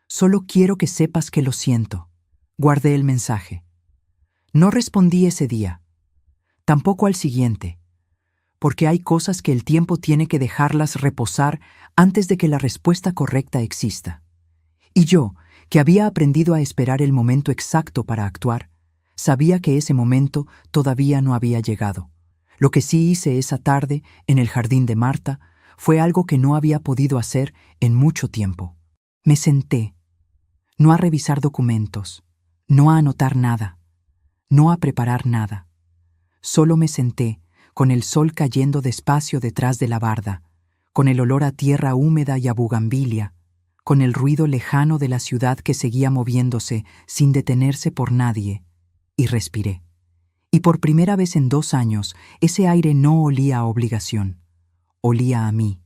Speaker 2: Solo quiero que sepas que lo siento». Guardé el mensaje. No respondí ese día, tampoco al siguiente, porque hay cosas que el tiempo tiene que dejarlas reposar antes de que la respuesta correcta exista. Y yo, que había aprendido a esperar el momento exacto para actuar, sabía que ese momento todavía no había llegado. Lo que sí hice esa tarde, en el jardín de Marta, fue algo que no había podido hacer en mucho tiempo. Me senté, no a revisar documentos, no a anotar nada, no a preparar nada. Solo me senté, con el sol cayendo despacio detrás de la barda, con el olor a tierra húmeda y a bugambilia, con el ruido lejano de la ciudad que seguía moviéndose sin detenerse por nadie, y respiré. Y por primera vez en 2 años, ese aire no olía a obligación, olía a mí.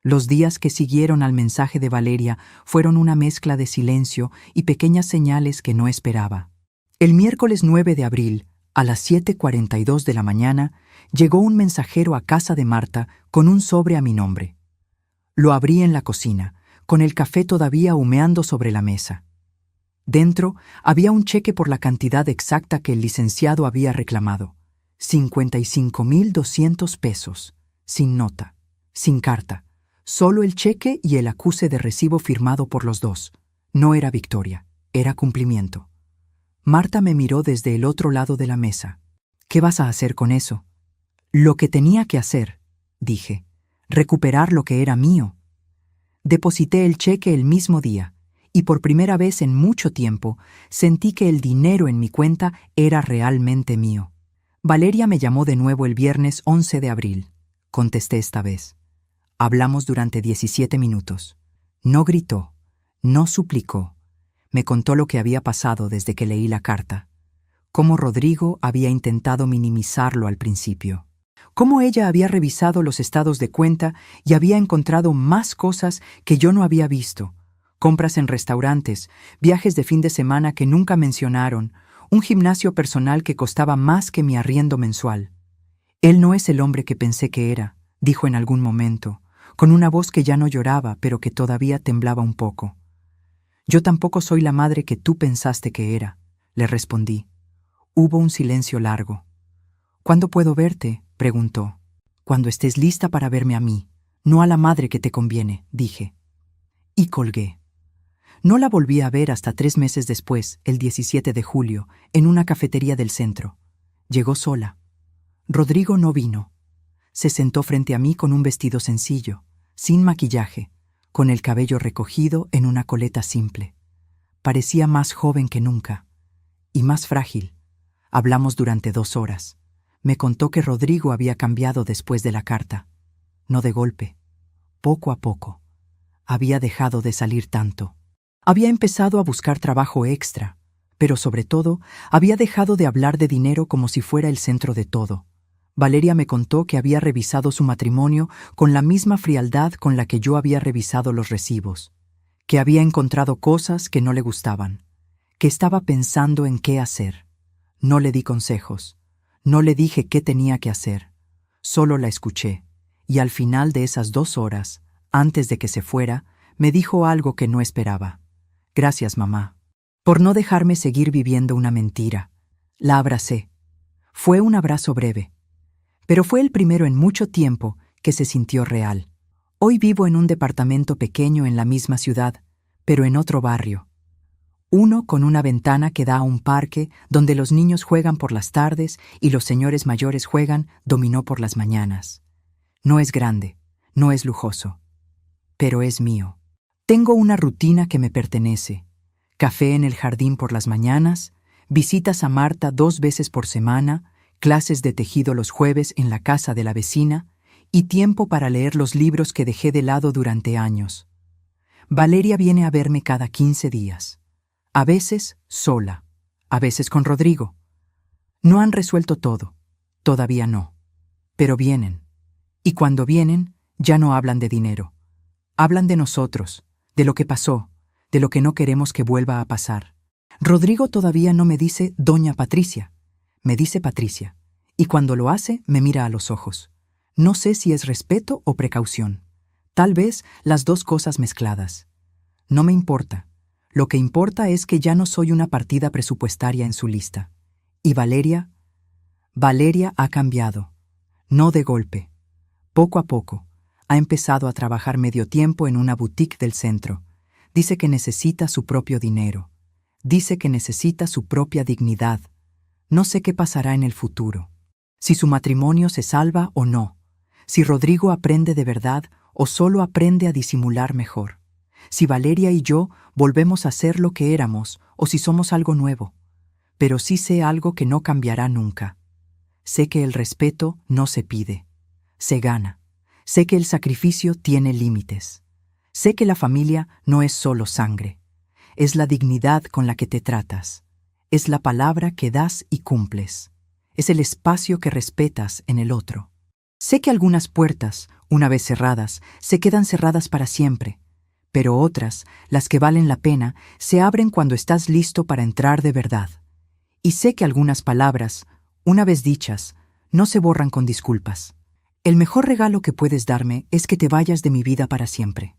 Speaker 2: Los días que siguieron al mensaje de Valeria fueron una mezcla de silencio y pequeñas señales que no esperaba. El miércoles 9 de abril, a las 7:42 de la mañana, llegó un mensajero a casa de Marta con un sobre a mi nombre. Lo abrí en la cocina, con el café todavía humeando sobre la mesa. Dentro había un cheque por la cantidad exacta que el licenciado había reclamado: 55,200 pesos, sin nota, sin carta, solo el cheque y el acuse de recibo firmado por los dos. No era victoria, era cumplimiento. Marta me miró desde el otro lado de la mesa. ¿Qué vas a hacer con eso? Lo que tenía que hacer, dije, recuperar lo que era mío. Deposité el cheque el mismo día, y por primera vez en mucho tiempo sentí que el dinero en mi cuenta era realmente mío. Valeria me llamó de nuevo el viernes 11 de abril. Contesté esta vez. Hablamos durante 17 minutos. No gritó, no suplicó. Me contó lo que había pasado desde que leí la carta. Cómo Rodrigo había intentado minimizarlo al principio. Cómo ella había revisado los estados de cuenta y había encontrado más cosas que yo no había visto. Compras en restaurantes, viajes de fin de semana que nunca mencionaron, un gimnasio personal que costaba más que mi arriendo mensual. Él no es el hombre que pensé que era, dijo en algún momento, con una voz que ya no lloraba, pero que todavía temblaba un poco. Yo tampoco soy la madre que tú pensaste que era, le respondí. Hubo un silencio largo. ¿Cuándo puedo verte?, preguntó. Cuando estés lista para verme a mí, no a la madre que te conviene, dije. Y colgué. No la volví a ver hasta 3 meses después, el 17 de julio, en una cafetería del centro. Llegó sola. Rodrigo no vino. Se sentó frente a mí con un vestido sencillo, sin maquillaje, con el cabello recogido en una coleta simple. Parecía más joven que nunca, y más frágil. Hablamos durante 2 horas. Me contó que Rodrigo había cambiado después de la carta. No de golpe, poco a poco. Había dejado de salir tanto. Había empezado a buscar trabajo extra, pero sobre todo, había dejado de hablar de dinero como si fuera el centro de todo. Valeria me contó que había revisado su matrimonio con la misma frialdad con la que yo había revisado los recibos, que había encontrado cosas que no le gustaban, que estaba pensando en qué hacer. No le di consejos, no le dije qué tenía que hacer, solo la escuché, y al final de esas 2 horas, antes de que se fuera, me dijo algo que no esperaba. Gracias, mamá, por no dejarme seguir viviendo una mentira. La abracé. Fue un abrazo breve, pero fue el primero en mucho tiempo que se sintió real. Hoy vivo en un departamento pequeño en la misma ciudad, pero en otro barrio. Uno con una ventana que da a un parque donde los niños juegan por las tardes y los señores mayores juegan dominó por las mañanas. No es grande, no es lujoso, pero es mío. Tengo una rutina que me pertenece. Café en el jardín por las mañanas, visitas a Marta 2 veces por semana, clases de tejido los jueves en la casa de la vecina y tiempo para leer los libros que dejé de lado durante años. Valeria viene a verme cada 15 días. A veces sola, a veces con Rodrigo. No han resuelto todo, todavía no, pero vienen. Y cuando vienen, ya no hablan de dinero. Hablan de nosotros, de lo que pasó, de lo que no queremos que vuelva a pasar. Rodrigo todavía no me dice Doña Patricia, me dice Patricia, y cuando lo hace me mira a los ojos. No sé si es respeto o precaución, tal vez las 2 cosas mezcladas. No me importa. Lo que importa es que ya no soy una partida presupuestaria en su lista. Y Valeria ha cambiado. No de golpe. Poco a poco. Ha empezado a trabajar medio tiempo en una boutique del centro. Dice que necesita su propio dinero. Dice que necesita su propia dignidad. No sé qué pasará en el futuro. Si su matrimonio se salva o no. Si Rodrigo aprende de verdad o solo aprende a disimular mejor. Si Valeria y yo volvemos a ser lo que éramos o si somos algo nuevo. pero sí sé algo que no cambiará nunca. Sé que el respeto no se pide, se gana. Sé que el sacrificio tiene límites. Sé que la familia no es solo sangre. Es la dignidad con la que te tratas. Es la palabra que das y cumples. Es el espacio que respetas en el otro. Sé que algunas puertas, una vez cerradas, se quedan cerradas para siempre, pero otras, las que valen la pena, se abren cuando estás listo para entrar de verdad. Y sé que algunas palabras, una vez dichas, no se borran con disculpas. El mejor regalo que puedes darme es que te vayas de mi vida para siempre.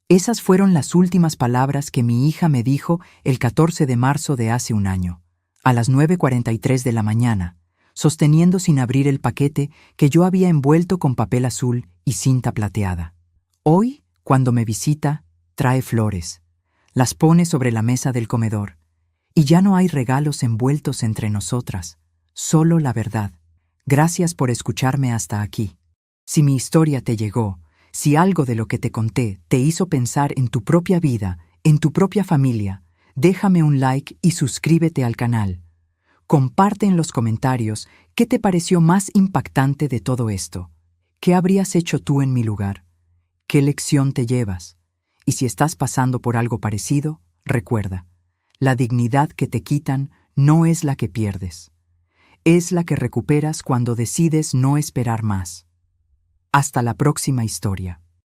Speaker 2: Esas fueron las últimas palabras que mi hija me dijo el 14 de marzo de hace un año, a las 9:43 de la mañana, sosteniendo sin abrir el paquete que yo había envuelto con papel azul y cinta plateada. Hoy, cuando me visita, trae flores. Las pone sobre la mesa del comedor. Y ya no hay regalos envueltos entre nosotras, solo la verdad. Gracias por escucharme hasta aquí. Si mi historia te llegó, si algo de lo que te conté te hizo pensar en tu propia vida, en tu propia familia, déjame un like y suscríbete al canal. Comparte en los comentarios qué te pareció más impactante de todo esto. ¿Qué habrías hecho tú en mi lugar? ¿Qué lección te llevas? Y si estás pasando por algo parecido, recuerda, la dignidad que te quitan no es la que pierdes. Es la que recuperas cuando decides no esperar más. Hasta la próxima historia.